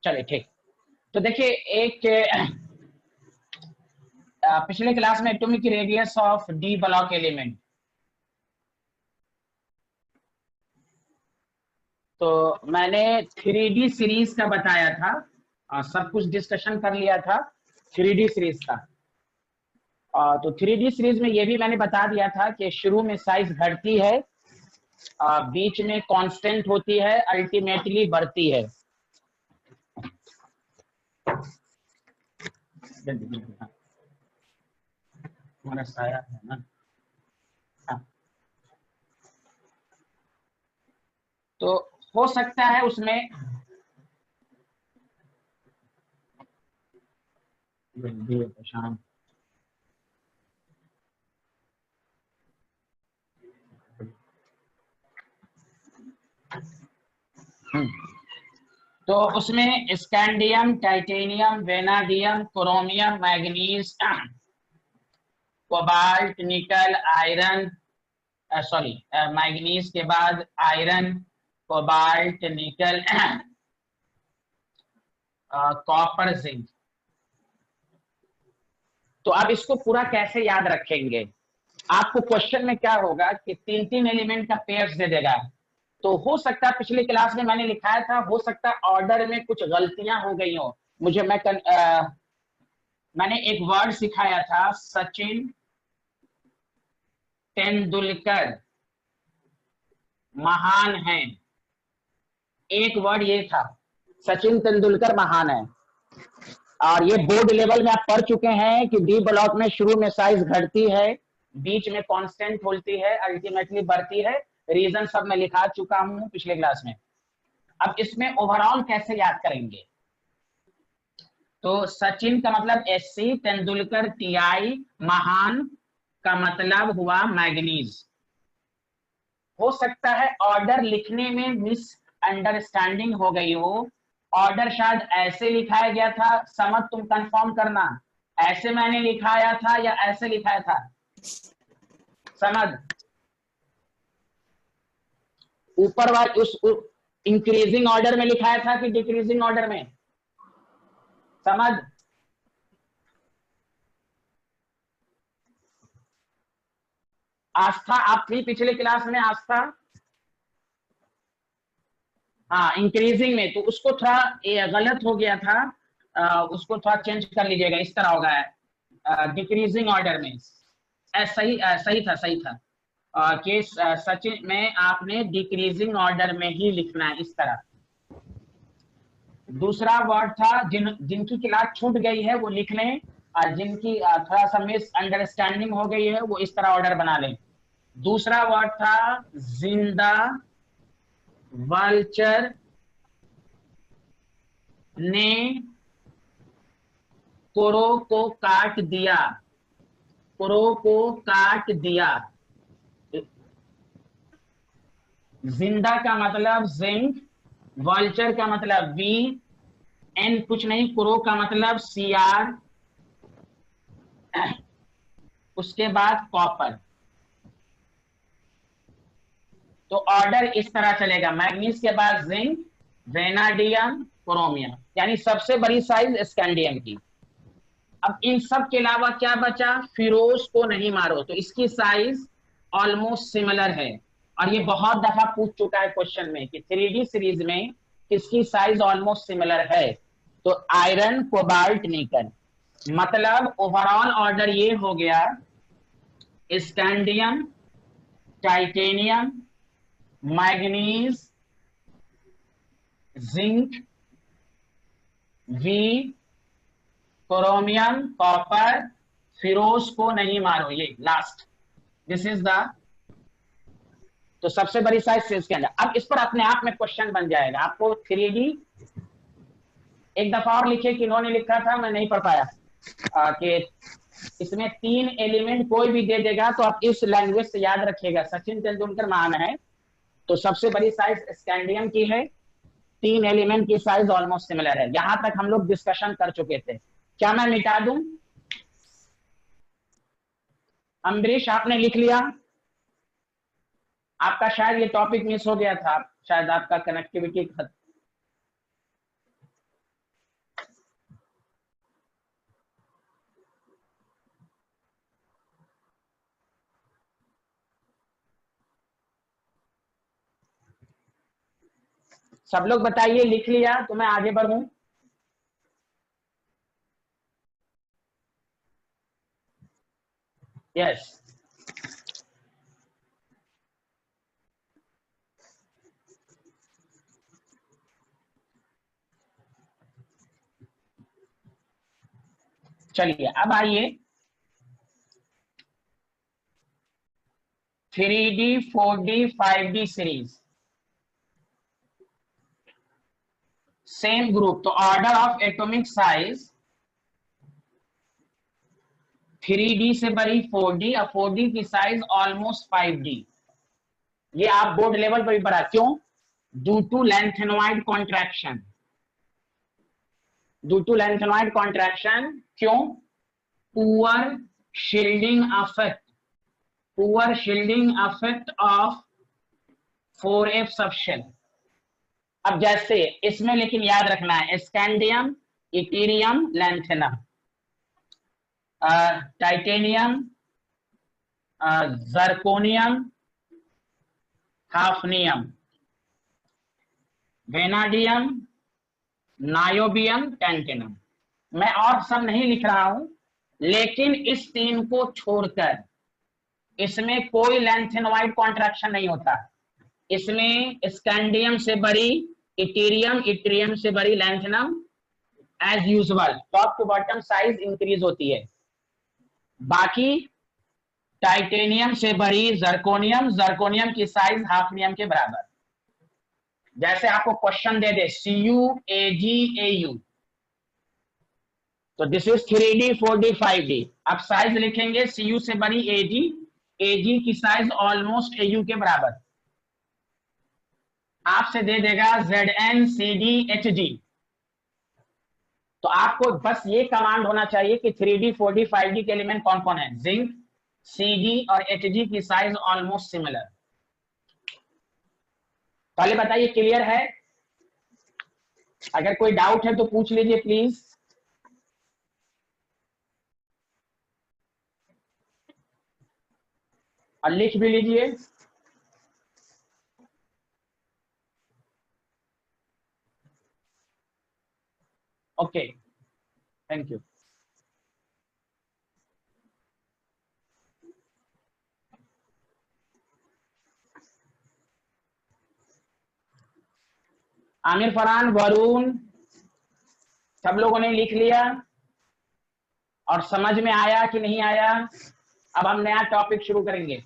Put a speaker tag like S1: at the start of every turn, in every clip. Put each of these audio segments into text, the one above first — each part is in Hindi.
S1: चलिए ठीक। तो देखिए एक पिछले क्लास में atomic radius of D block element, तो मैंने 3D सीरीज का बताया था, सब कुछ डिस्कशन कर लिया था 3D सीरीज का। तो 3D सीरीज में ये भी मैंने बता दिया था कि शुरू में साइज घटती है, बीच में कांस्टेंट होती है, अल्टीमेटली बढ़ती है। हमारा साया है ना। हाँ। तो हो सकता है उसमें शाम तो उसमें scandium, titanium, vanadium, chromium, manganese, cobalt, निकल, आयरन, सॉरी मैग्नीज के बाद आयरन, कोबाल्ट, निकल, कॉपर, जिंक। तो आप इसको पूरा कैसे याद रखेंगे? आपको क्वेश्चन में क्या होगा कि तीन तीन एलिमेंट का पेयर्स दे देगा। तो हो सकता है पिछली क्लास में मैंने लिखाया था, हो सकता है ऑर्डर में कुछ गलतियां हो गई हो। मुझे मैंने एक वर्ड सिखाया था, सचिन तेंदुलकर महान है। एक वर्ड ये था, सचिन तेंदुलकर महान है। और ये बोर्ड लेवल में आप पढ़ चुके हैं कि डी ब्लॉक में शुरू में साइज घटती है, बीच में कांस्टेंट होती है, अल्टीमेटली बढ़ती है। रीजन सब मैं लिखा चुका हूं पिछले क्लास में। अब इसमें ओवरऑल कैसे याद करेंगे? तो सचिन का मतलब SC, तेंदुलकर TI, महान का मतलब हुआ मैग्नीज। हो सकता है ऑर्डर लिखने में मिस अंडरस्टैंडिंग हो गई हो, ऑर्डर शायद ऐसे लिखाया गया था। समझ, तुम कंफर्म करना, ऐसे मैंने लिखाया था या ऐसे लिखाया था? समझ, ऊपर वाले उस इंक्रीजिंग ऑर्डर में लिखाया था कि डिक्रीजिंग ऑर्डर में? समझ, आस्था आप थी पिछले क्लास में? आस्था, हाँ इंक्रीजिंग में, तो उसको थोड़ा ये गलत हो गया था, उसको थोड़ा चेंज कर लीजिएगा, इस तरह होगा डिक्रीजिंग ऑर्डर में। सही सही था, सही था कि सचिन में आपने डिक्रीजिंग ऑर्डर में ही लिखना है, इस तरह। दूसरा वर्ड था जिनकी क्लास छूट गई है वो लिख लें, और जिनकी थोड़ा सा मिस अंडरस्टैंडिंग हो गई है वो इस तरह ऑर्डर बना लें। दूसरा वर्ड था जिंदा वल्चर ने कोरो को काट दिया, कोरो को काट दिया। जिंदा का मतलब जिंक, वल्चर का मतलब वी, एन कुछ नहीं, क्रो का मतलब CR, उसके बाद कॉपर। तो ऑर्डर इस तरह चलेगा, मैग्नीज के बाद जिंक, वेनाडियम, क्रोमियम, यानी सबसे बड़ी साइज स्कैंडियम की। अब इन सब के अलावा क्या बचा? फिरोज को नहीं मारो, तो इसकी साइज ऑलमोस्ट सिमिलर है। और ये बहुत दफा पूछ चुका है क्वेश्चन में कि 3D सीरीज में किसकी साइज ऑलमोस्ट सिमिलर है? तो आयरन, कोबाल्ट, निकल। मतलब ओवरऑल ऑर्डर ये हो गया, scandium, titanium, manganese, zinc, V, chromium, copper, Feroz को नहीं मारो, ये लास्ट, दिस इज द। तो सबसे बड़ी साइज से इसके अंदर। अब इस पर अपने आप में क्वेश्चन बन जाएगा आपको 3D। एक दफा और लिखे कि इन्होंने लिखा था, मैं नहीं पढ़ पाया, कि इसमें 3 एलिमेंट कोई भी दे देगा तो आप इस लैंग्वेज से याद रखिएगा, सचिन तेंदुलकर महान है, तो सबसे बड़ी साइज स्कैंडियम की है, 3 एलिमेंट की साइज ऑलमोस्ट सिमिलर है। यहां तक हम लोग डिस्कशन कर चुके थे। क्या मैं मिटा दूं? अम्बरीश आपने लिख लिया? आपका शायद ये टॉपिक मिस हो गया था, शायद आपका कनेक्टिविटी। सब लोग बताइए, लिख लिया तो मैं आगे बढ़ूं। यस, चलिए अब आइए 3D 4D 5D series, same group, तो order of atomic size 3D से बड़ी 4D और 4D की साइज ऑलमोस्ट 5D। ये आप बोर्ड लेवल पर भी पढ़ा, क्यों? Due to lanthanoid contraction, due to lanthanoid contraction, क्यों? Poor shielding effect, poor shielding effect of 4F subshell. अब जैसे इसमें लेकिन याद रखना है, scandium, yttrium, lanthanum, titanium, zirconium, hafnium, vanadium, niobium, tantalum. मैं और सब नहीं लिख रहा हूं, लेकिन इस तीन को छोड़कर इसमें कोई लेंथेनॉइड कॉन्ट्रैक्शन नहीं होता। इसमें स्कैंडियम से बड़ी इटीरियम, इट्रियम से बड़ी lanthanum, as usual top to bottom size increase होती है। बाकी टाइटेनियम से बड़ी जर्कोनियम, जर्कोनियम की साइज हाफनियम के बराबर। जैसे आपको क्वेश्चन दे दे CuAgAu, तो this is 3D 4D 5D। अब साइज लिखेंगे Cu से बड़ी Ag, Ag की साइज ऑलमोस्ट Au के बराबर। आपसे दे देगा ZnCdHg, तो आपको बस ये कमांड होना चाहिए कि 3D 4D 5D के एलिमेंट कौन कौन है। जिंक, Cd और Hg की साइज ऑलमोस्ट सिमिलर। पहले बताइए, क्लियर है? अगर कोई डाउट है तो पूछ लीजिए प्लीज। और लिख भी लीजिए। Okay, thank you. Aamir, Farhan, Varun, सब लोगों ने लिख लिया? और समझ में आया कि नहीं आया? अब हम नया टॉपिक शुरू करेंगे।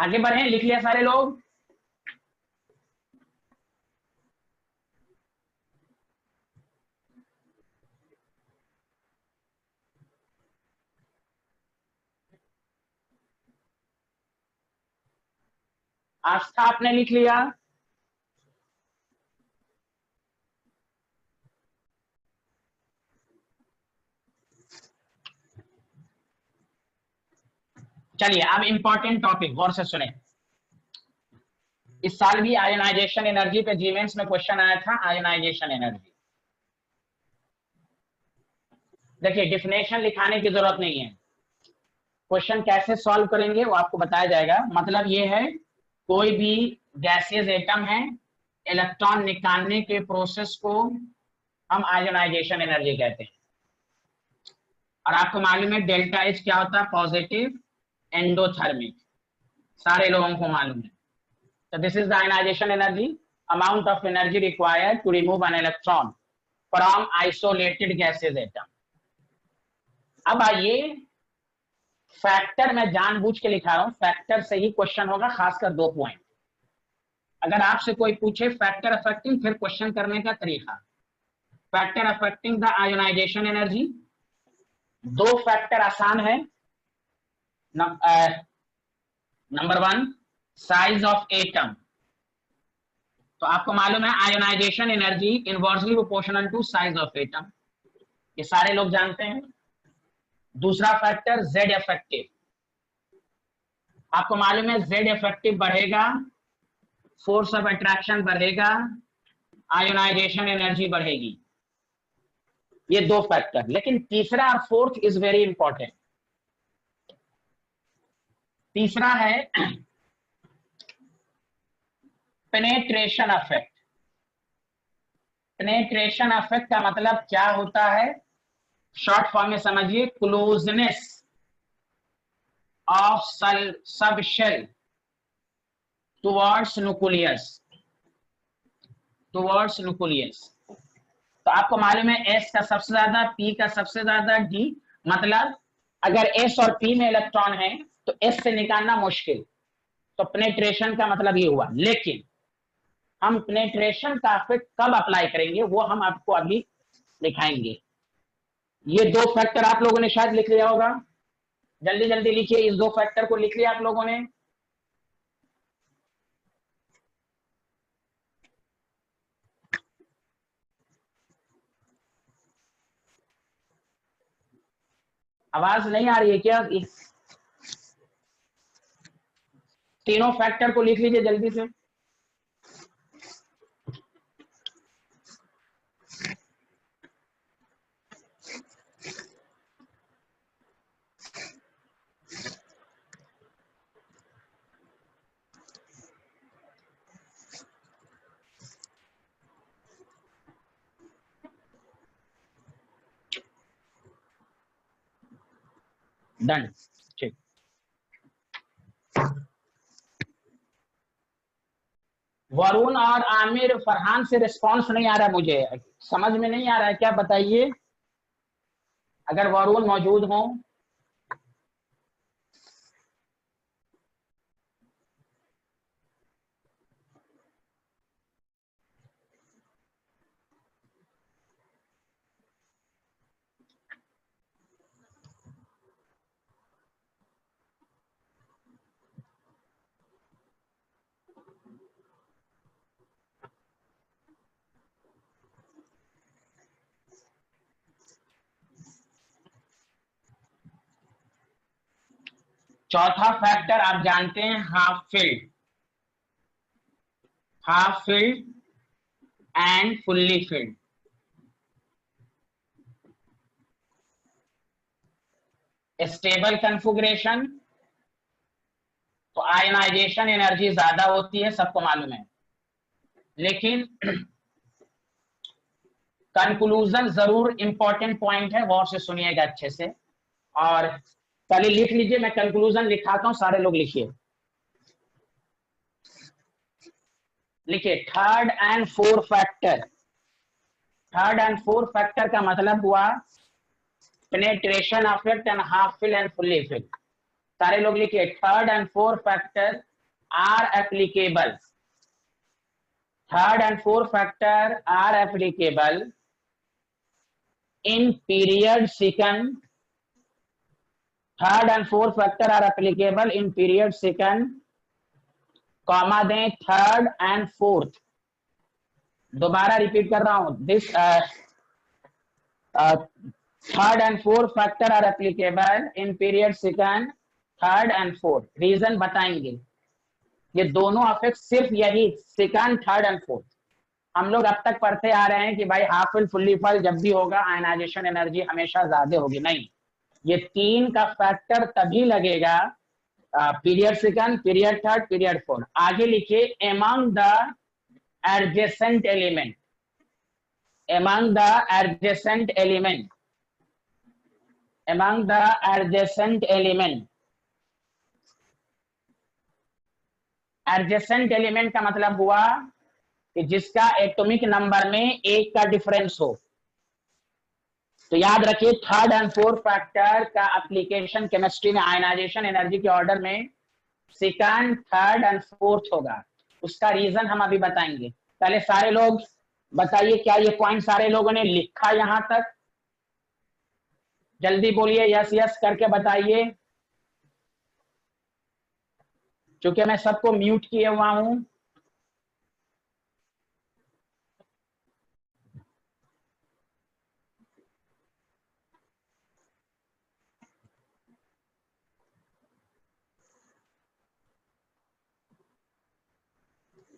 S1: आगे बढ़े, लिख लिया सारे लोग? आस्था, आपने लिख लिया? चलिए अब इंपॉर्टेंट टॉपिक गौर से सुने। इस साल भी आयोनाइजेशन एनर्जी पे जीमेंस में क्वेश्चन आया था, आयोनाइजेशन एनर्जी। देखिए, डिफिनेशन लिखाने की जरूरत नहीं है, क्वेश्चन कैसे सॉल्व करेंगे वो आपको बताया जाएगा। मतलब ये है, कोई भी गैसियस एटम है, इलेक्ट्रॉन निकालने के प्रोसेस को हम आयोनाइजेशन एनर्जी कहते हैं। और आपको मालूम है डेल्टा एच क्या होता है? पॉजिटिव एंडोथर्मिक, सारे लोगों को मालूम है। तो this is the ionization energy, amount of energy required to remove an electron from isolated gases atom. अब आइए, फैक्टर मैं जानबूझ के लिखा रहा हूं, फैक्टर से ही क्वेश्चन होगा, खासकर 2 पॉइंट। अगर आपसे कोई पूछे फैक्टर अफेक्टिंग, फिर क्वेश्चन करने का तरीका। Factor affecting the ionization energy, दो फैक्टर आसान है। Number one, size of atom. तो आपको मालूम है ionization energy inversely proportional to size of atom, ये सारे लोग जानते हैं। दूसरा फैक्टर जेड इफेक्टिव। आपको मालूम है जेड इफेक्टिव बढ़ेगा, फोर्स ऑफ अट्रैक्शन बढ़ेगा, आयोनाइजेशन एनर्जी बढ़ेगी। ये दो फैक्टर, लेकिन तीसरा और फोर्थ इज वेरी इंपॉर्टेंट। तीसरा है पेनेट्रेशन इफेक्ट। पेनेट्रेशन इफेक्ट का मतलब क्या होता है, शॉर्ट फॉर्म में समझिए, closeness of sub shell towards nucleus, towards nucleus. तो आपको मालूम है एस का सबसे ज्यादा, पी का सबसे ज्यादा, डी, मतलब अगर एस और पी में इलेक्ट्रॉन है तो एस से निकालना मुश्किल। तो पेनेट्रेशन का मतलब ये हुआ। लेकिन हम पेनेट्रेशन का इफेक्ट कब अप्लाई करेंगे वो हम आपको अभी दिखाएंगे। ये दो फैक्टर आप लोगों ने शायद लिख लिया होगा, जल्दी जल्दी लिखिए, इस दो फैक्टर को लिख लिया आप लोगों ने। आवाज नहीं आ रही है क्या? तीनों फैक्टर को लिख लीजिए जल्दी से। डन, ठीक। वरुण और आमिर, फरहान से रिस्पांस नहीं आ रहा, मुझे समझ में नहीं आ रहा है, क्या बताइए अगर वरुण मौजूद हो। चौथा फैक्टर आप जानते हैं, half filled, half filled and fully field. Stable configuration तो आयनाइजेशन एनर्जी ज्यादा होती है, सबको मालूम है। लेकिन कंक्लूजन जरूर इंपॉर्टेंट पॉइंट है, गौर से सुनिएगा अच्छे से। और पहले लिख लीजिए, मैं कंक्लूजन लिखाता हूं, सारे लोग लिखिए। लिखिए third and fourth factor. Third and fourth factor का मतलब हुआ penetration effect and half fill and fully fill. सारे लोग लिखिए, third and fourth factor are applicable. Third and fourth factor are applicable in period second. Third and fourth factor are applicable in period second, comma दें थर्ड एंड फोर्थ। दोबारा रिपीट कर रहा हूं, this third and fourth factor are applicable in period second, third and fourth. Reason बताएंगे। ये दोनों अफेक्ट सिर्फ यही सेकंड, थर्ड एंड फोर्थ। हम लोग अब तक पढ़ते आ रहे हैं कि भाई हाफ फिल फुल्ली फिल जब भी होगा आयनाइजेशन एनर्जी हमेशा ज्यादा होगी, नहीं, ये तीन का फैक्टर तभी लगेगा period second, period third, period fourth. आगे लिखिए, among the adjacent element, among the adjacent element, among the adjacent element. Adjacent element का मतलब हुआ कि जिसका एटॉमिक नंबर में एक का डिफरेंस हो। तो याद रखिए, थर्ड एंड फोर्थ फैक्टर का एप्लीकेशन केमिस्ट्री में आयनाइजेशन एनर्जी के ऑर्डर में सेकंड, थर्ड एंड फोर्थ होगा। उसका रीजन हम अभी बताएंगे। पहले सारे लोग बताइए, क्या ये पॉइंट सारे लोगों ने लिखा यहां तक? जल्दी बोलिए, यस यस करके बताइए, क्योंकि मैं सबको म्यूट किए हुआ हूं।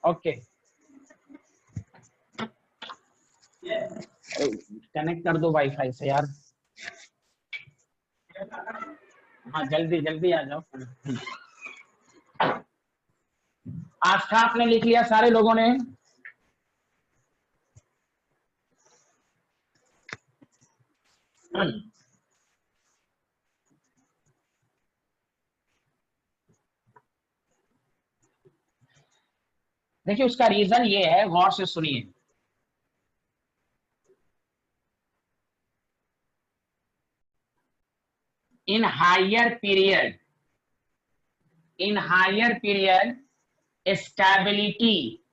S1: ओके, कनेक्ट कर दो वाईफाई से यार। हाँ जल्दी जल्दी आ जाओ। आस्था आपने लिख लिया सारे लोगों ने? देखिए उसका रीजन ये है, गौर से सुनिए। In higher period, in higher period stability,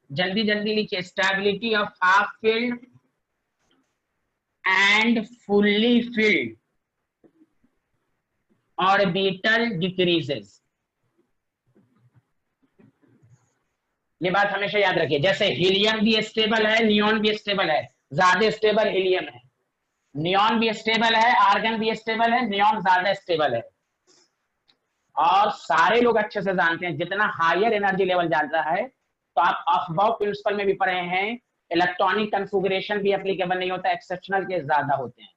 S1: जल्दी जल्दी लिखिए, stability of half filled and fully filled orbital decreases. ये बात हमेशा याद रखिए, जैसे हीलियम भी स्टेबल है, नियॉन भी स्टेबल है, ज्यादा स्टेबल हीलियम है, नियॉन भी स्टेबल है, आर्गन भी स्टेबल है, नियॉन ज्यादा स्टेबल है। और सारे लोग अच्छे से जानते हैं, जितना हायर एनर्जी लेवल जाता है, तो आप अफबाउ प्रिंसिपल में भी पढ़े हैं, इलेक्ट्रॉनिक कन्फिगरेशन भी एप्लीकेबल नहीं होता, एक्सेप्शनल केस ज्यादा होते हैं,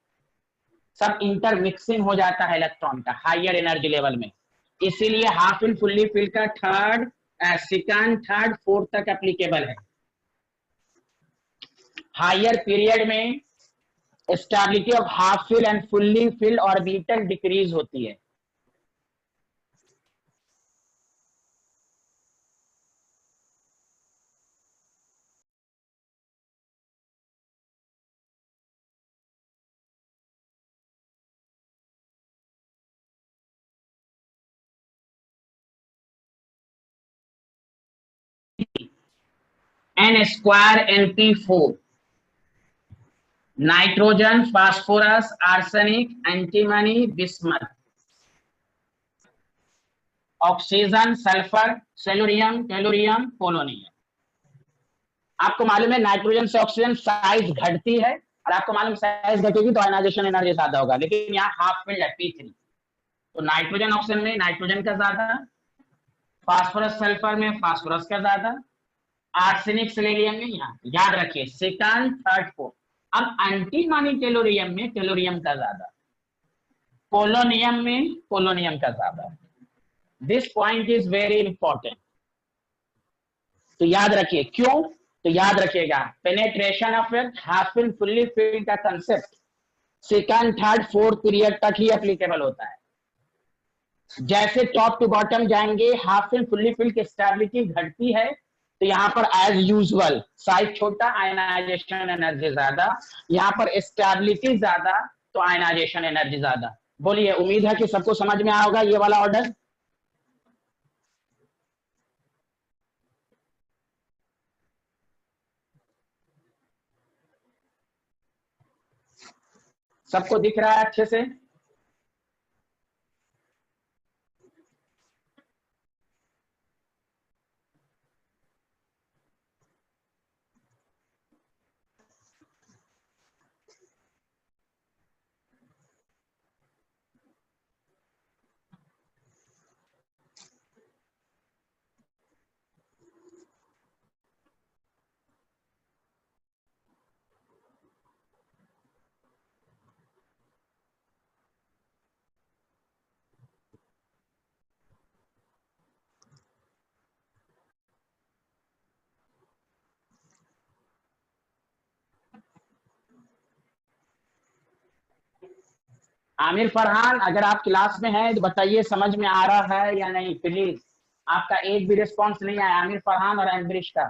S1: सब इंटरमिक्सिंग हो जाता है इलेक्ट्रॉन का हायर एनर्जी लेवल में। इसीलिए हाफ फिल फुल्ली फिल का थर्ड, सेकंड, थर्ड, फोर्थ तक एप्लीकेबल है। हायर पीरियड में stability of half fill and fully fill orbital decrease होती है। N square NP4, nitrogen, phosphorus, arsenic, antimony, bismuth, oxygen, sulphur, selenium, tellurium, polonium. आपको मालूम है नाइट्रोजन से ऑक्सीजन साइज घटती है, और आपको मालूम साइज घटेगी तो आयनाइजेशन एनर्जी ज्यादा होगा, लेकिन यहाँ हाफ फील्ड है P3, तो नाइट्रोजन ऑक्सीजन में नाइट्रोजन का ज्यादा, फास्फोरस सल्फर में फास्फोरस का ज्यादा, आर्सेनिक सिलेरियम में, यहाँ याद रखिए सेकंड, थर्ड, फोर्थ। अब एंटीमनी टेलोरियम में टेलोरियम का ज्यादा, पोलोनियम में पोलोनियम का ज्यादा। This point is very important, तो याद रखिए क्यों, तो याद रखिएगा penetration of half filled fully filled का concept second, third, fourth period तक ही एप्लीकेबल होता है। जैसे टॉप टू बॉटम जाएंगे, हाफ फिल्ड फुल्ली फिल्ड की स्टेबिलिटी घटती है, तो यहाँ पर एज यूजुअल साइज छोटा, आयनाइजेशन एनर्जी ज्यादा, यहाँ पर स्टेबिलिटी ज्यादा तो आयनाइजेशन एनर्जी ज्यादा। बोलिए, उम्मीद है कि सबको समझ में आया होगा ये वाला ऑर्डर। सबको दिख रहा है अच्छे से? आमिर फरहान, अगर आप क्लास में हैं तो बताइए समझ में आ रहा है या नहीं, प्लीज। आपका एक भी रिस्पॉन्स नहीं आया आमिर फरहान और एम्ब्रिश का।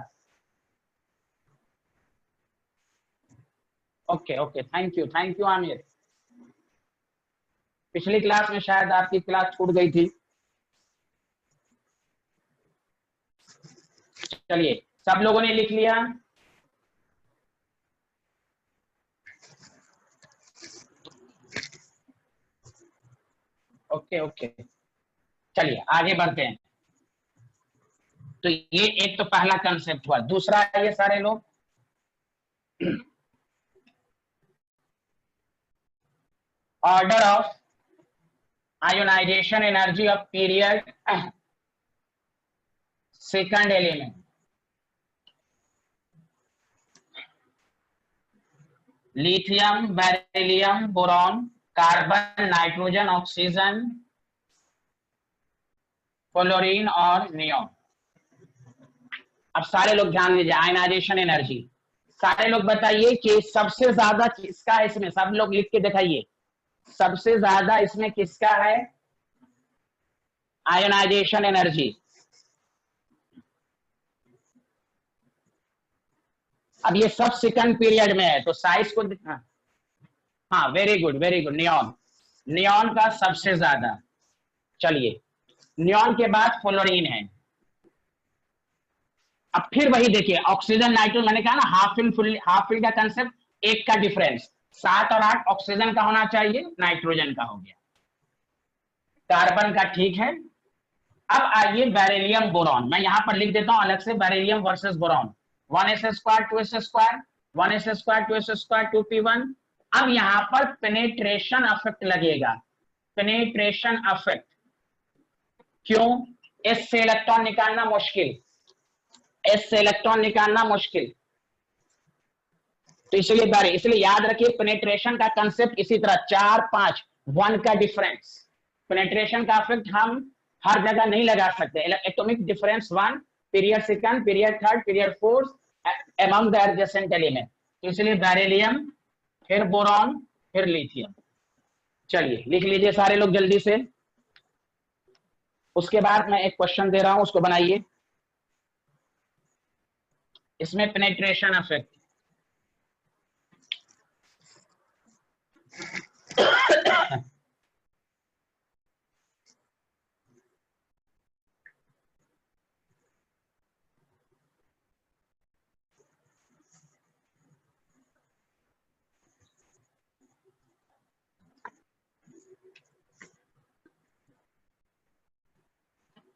S1: Okay okay, thank you Aamir. पिछली क्लास में शायद आपकी क्लास छूट गई थी। चलिए, सब लोगों ने लिख लिया? ओके ओके, चलिए आगे बढ़ते हैं। तो ये एक तो पहला कंसेप्ट हुआ। दूसरा ये सारे लोग order of ionisation energy of period second element. Lithium, beryllium, boron, carbon, nitrogen, oxygen, fluorine और नियोन। अब सारे लोग ध्यान दीजिए, आयनाइजेशन एनर्जी। सारे लोग बताइए कि सबसे ज्यादा किसका है इसमें, सब लोग लिख के दिखाइए, सबसे ज्यादा इसमें किसका है आयनाइजेशन एनर्जी। अब ये सब सेकंड पीरियड में है, तो साइज को हाँ very good very good, neon, neon का सबसे ज्यादा। चलिए नियॉन के बाद फ्लोरीन है। अब फिर वही देखिए, ऑक्सीजन नाइट्रोजन, मैंने कहा ना हाफ फिल का कंसेप्ट, एक का डिफरेंस, 7 और 8 ऑक्सीजन का होना चाहिए, नाइट्रोजन का हो गया, कार्बन का ठीक है। अब आइए बेरिलियम बोरॉन, मैं यहां पर लिख देता हूं अलग से, beryllium versus boron, 1s² 2s², 1s² 2s², 2p1। अब यहां पर पेनेट्रेशन इफेक्ट लगेगा, पेनेट्रेशन इफेक्ट। क्यों? एस से इलेक्ट्रॉन निकालना मुश्किल, एस से इलेक्ट्रॉन निकालना मुश्किल, तो इसलिए याद रखिए पेनेट्रेशन का कंसेप्ट इसी तरह 4 5 1 का डिफरेंस। पेनेट्रेशन का इफेक्ट हम हर जगह नहीं लगा सकते, atomic difference 1, period second, period third, period fourth among the adjacent element, तो इसलिए बेरिलियम, फिर बोरॉन, फिर लिथियम। चलिए लिख लीजिए सारे लोग जल्दी से। उसके बाद मैं एक क्वेश्चन दे रहा हूं, उसको बनाइए। इसमें पेनेट्रेशन इफेक्ट,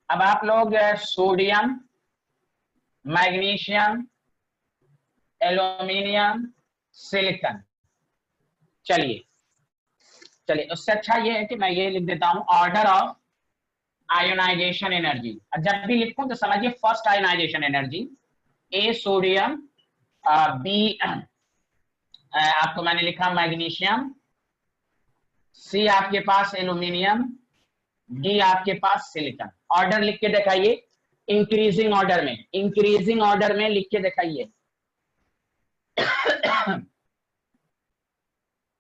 S1: अब आप लोग सोडियम, मैग्नीशियम, एल्यूमिनियम, सिलिकॉन। चलिए चलिए, उससे अच्छा ये है कि मैं ये लिख देता हूं ऑर्डर ऑफ आयोनाइजेशन एनर्जी। जब भी लिखूं तो समझिए first ionisation energy, A sodium, B आपको मैंने लिखा मैग्नीशियम, सी आपके पास एल्यूमिनियम, डी आपके पास सिलिकॉन। ऑर्डर लिख के दिखाइए, इंक्रीजिंग ऑर्डर में, इंक्रीजिंग ऑर्डर में लिख के दिखाइए,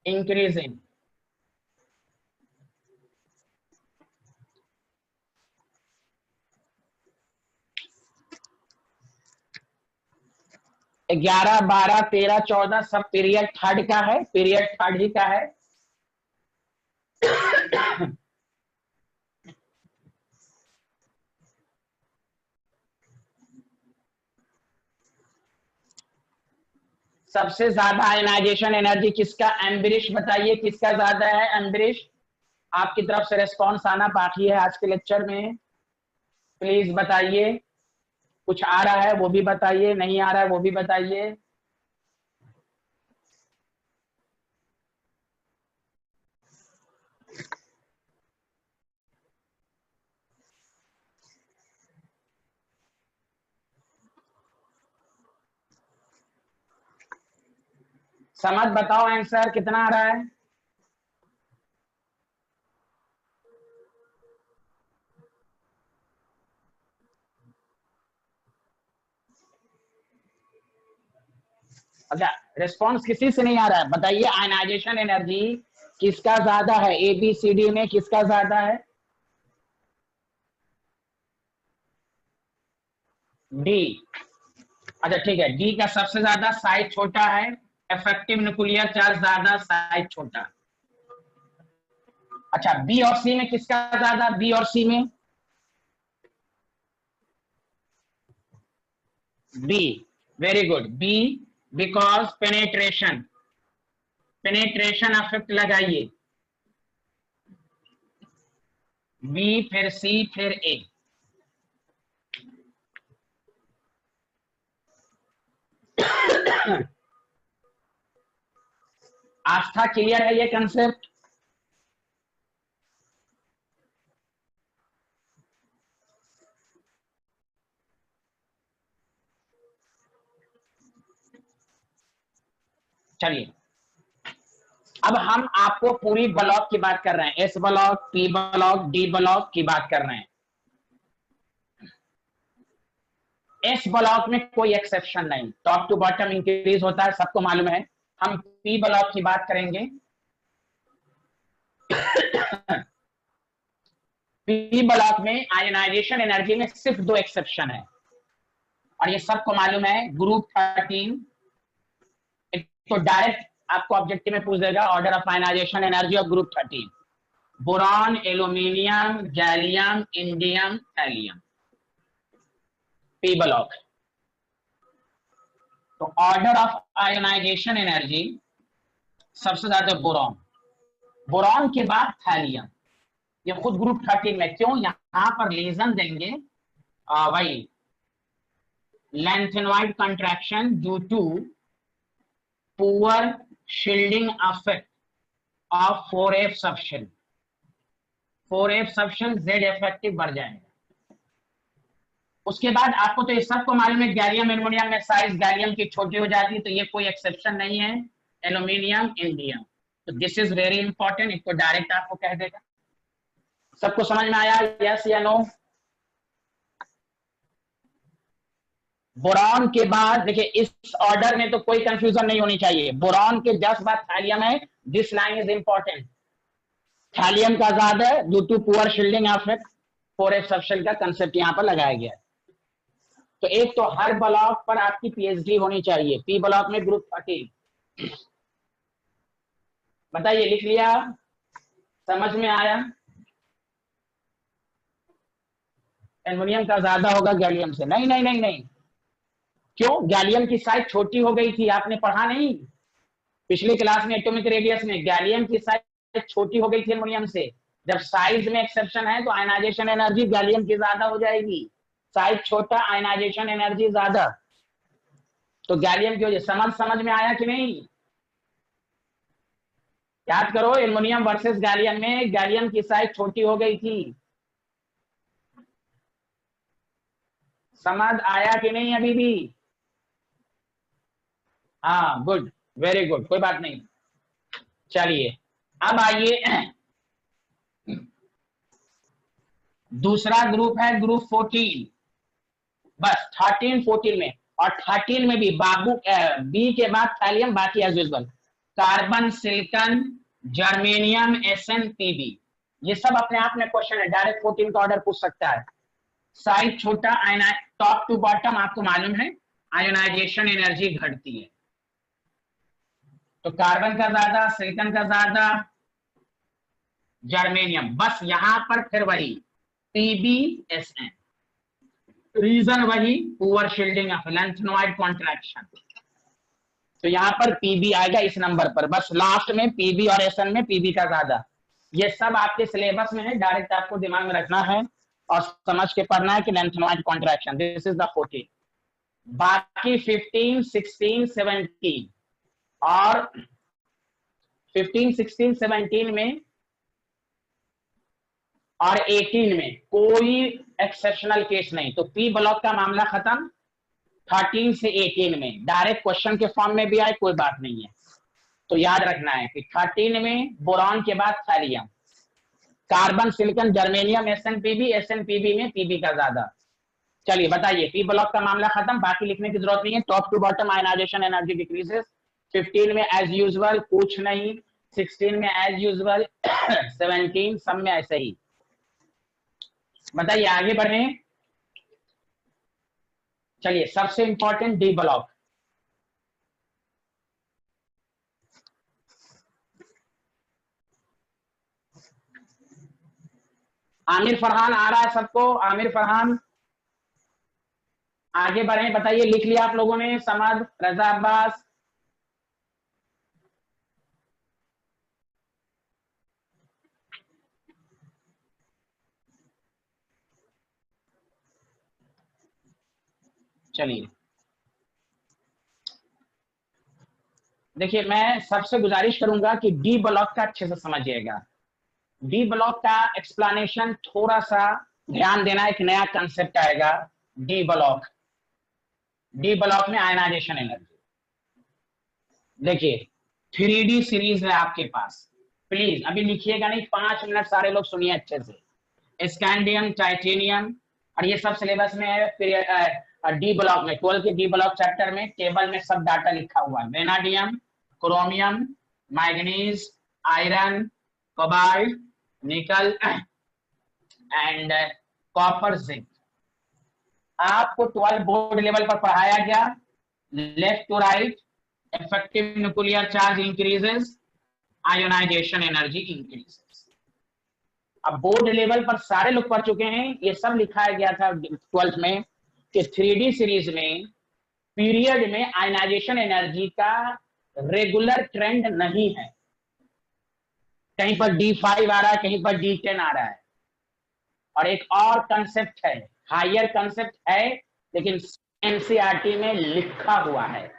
S1: इंक्रीजिंग। ग्यारह, 12, 13, 14 सब पीरियड थर्ड का है, पीरियड थर्ड ही का है। सबसे ज्यादा आयनाइजेशन एनर्जी किसका, एम्ब्रिश बताइए किसका ज्यादा है, एम्ब्रिश। आपकी तरफ से रेस्पॉन्स आना बाकी है आज के लेक्चर में, प्लीज बताइए। कुछ आ रहा है वो भी बताइए, नहीं आ रहा है वो भी बताइए। समझ बताओ आंसर कितना आ रहा है। अच्छा रिस्पॉन्स किसी से नहीं आ रहा है, बताइए आयनाइजेशन एनर्जी किसका ज्यादा है, ए बी सी डी में किसका ज्यादा है। डी। अच्छा ठीक है, डी का सबसे ज्यादा, साइज छोटा है, इफेक्टिव न्यूक्लियर चार्ज ज्यादा, साइज छोटा। अच्छा बी और सी में किसका ज्यादा, बी और सी में, B, very good, B, because penetration, penetration effect लगाइए। बी फिर सी फिर ए। आस्था क्लियर है ये कंसेप्ट? चलिए अब हम आपको पूरी ब्लॉक की बात कर रहे हैं, S block, P block, D block की बात कर रहे हैं। एस ब्लॉक में कोई एक्सेप्शन नहीं, टॉप टू बॉटम इंक्रीज होता है, सबको मालूम है। हम पी ब्लॉक की बात करेंगे। पी ब्लॉक में आयनाइजेशन एनर्जी में सिर्फ दो एक्सेप्शन है, और ये सबको मालूम है। ग्रुप 13, तो डायरेक्ट आपको ऑब्जेक्टिव में पूछ देगा order of ionization energy of group 13, boron, aluminium, gallium, indium, helium, P block. तो ऑर्डर ऑफ आयोनाइजेशन एनर्जी सबसे ज्यादा बोरॉन, बोरॉन के बाद थैलियम, ये खुद ग्रुप 13 में। क्यों? यहां पर रीजन देंगे वही lengthenwide contraction due to poor shielding effect of 4F subshell, 4F subshell Z effective बढ़ जाएगा। उसके बाद आपको तो ये सबको मालूम है, गैलियम एल्यूमिनियम में साइज गैलियम की छोटी हो जाती है, तो ये कोई एक्सेप्शन नहीं है। एल्यूमिनियम, इंडियम, तो दिस इज वेरी इंपॉर्टेंट, इसको डायरेक्ट आपको कह देगा। सबको समझ में आया? यस या नो? बोरॉन के बाद देखिए, इस ऑर्डर में तो कोई कंफ्यूजन नहीं होनी चाहिए। बोरॉन के जस्ट बाद थैलियम है, this line is important. Thallium का ज्यादा है due to poor shielding effect, 4F subshell का कंसेप्ट यहां पर लगाया गया है। तो एक तो हर ब्लॉक पर आपकी पीएचडी होनी चाहिए। पी ब्लॉक में ग्रुप 13, बताइए, लिख लिया? समझ में आया? एल्युमिनियम का ज्यादा होगा गैलियम से? नहीं नहीं नहीं नहीं। क्यों? गैलियम की साइज छोटी हो गई थी, आपने पढ़ा नहीं पिछली क्लास में एटॉमिक रेडियस में? गैलियम की साइज छोटी हो गई थी एल्युमिनियम से। जब साइज में एक्सेप्शन है तो आयनाइजेशन एनर्जी गैलियम की ज्यादा हो जाएगी। साइज छोटा, आयनाइजेशन एनर्जी ज्यादा, तो गैलियम की वजह। समझ में आया कि नहीं? याद करो, एल्युमिनियम वर्सेस गैलियम में गैलियम की साइज छोटी हो गई थी। समझ आया कि नहीं अभी भी? हाँ, गुड, वेरी गुड, कोई बात नहीं। चलिए अब आइए, दूसरा ग्रुप है ग्रुप 14, बस 13 14 में। और 13 में भी बाबू बी के बाद थैलियम, बाकी as usual carbon, silicon, germanium, SN, PB. ये सब अपने आप में क्वेश्चन है, डायरेक्ट 14 का ऑर्डर पूछ सकता है। साइज छोटा, टॉप टू बॉटम आपको मालूम है आयोनाइजेशन एनर्जी घटती है। तो कार्बन का ज्यादा, सिलिकॉन का ज्यादा, जर्मेनियम, बस यहां पर फिर वही पीबीएसएन, रीजन वही poor shielding of lanthanoid contraction. तो यहाँ पर पीबी आएगा इस नंबर पर, बस लास्ट में पीबी और एसएन में पीबी का ज्यादा। ये सब आपके सिलेबस में है, डायरेक्ट आपको दिमाग में रखना है और समझ के पढ़ना है कि lanthanoid contraction, this is the 14। बाकी 15 16 17 और 15 16 17 में और 18 में कोई एक्सेप्शनल केस नहीं। तो पी ब्लॉक का मामला खत्म। 13 से 18 में डायरेक्ट क्वेश्चन के फॉर्म में भी आए, कोई बात नहीं है। तो याद रखना है कि 13 में बोरॉन के बाद थैलियम, कार्बन, सिलिकॉन, जर्मेनियम, एसएनपीबी में पीबी का ज्यादा। चलिए बताइए, पी ब्लॉक का मामला खत्म, बाकी लिखने की जरूरत नहीं है। Top to bottom ionization energy decreases. 15 में एज यूजुअल कुछ नहीं, 16 में एज यूजुअल, 17 सब में ऐसे ही। बताइए आगे बढ़े। चलिए सबसे important D block. Aamir Farhan आ रहा है सबको? आमिर फरहान आगे बढ़े, बताइए, लिख लिया आप लोगों ने? समद, रजा अब्बास, चलिए देखिए, मैं सबसे गुजारिश करूंगा कि डी ब्लॉक का अच्छे से समझिएगा। डी ब्लॉक का एक्सप्लेनेशन थोड़ा सा ध्यान देना, एक नया कंसेप्ट आएगा। डी ब्लॉक, डी ब्लॉक में आयनाइजेशन एनर्जी। देखिए 3D सीरीज है आपके पास, प्लीज अभी लिखिएगा नहीं, 5 मिनट सारे लोग सुनिए अच्छे से। स्कैंडियम, टाइटेनियम, और ये सब सिलेबस में है। फिर डी ब्लॉक में 12 के डी ब्लॉक चैप्टर में टेबल में सब डाटा लिखा हुआ है। Vanadium, chromium, manganese, iron, cobalt, nickel and copper, zinc. आपको 12 बोर्ड लेवल पर पढ़ाया गया, left to right, effective nuclear charge increases, ionization energy increases। अब बोर्ड लेवल पर सारे लोग पढ़ चुके हैं, ये सब लिखाया गया था 12th में कि 3D सीरीज में पीरियड में आयनाइजेशन एनर्जी का रेगुलर ट्रेंड नहीं है। कहीं पर D5 आ रहा है, कहीं पर D10 आ रहा है। और एक और कंसेप्ट है, हायर कंसेप्ट है, लेकिन एनसीईआरटी में लिखा हुआ है।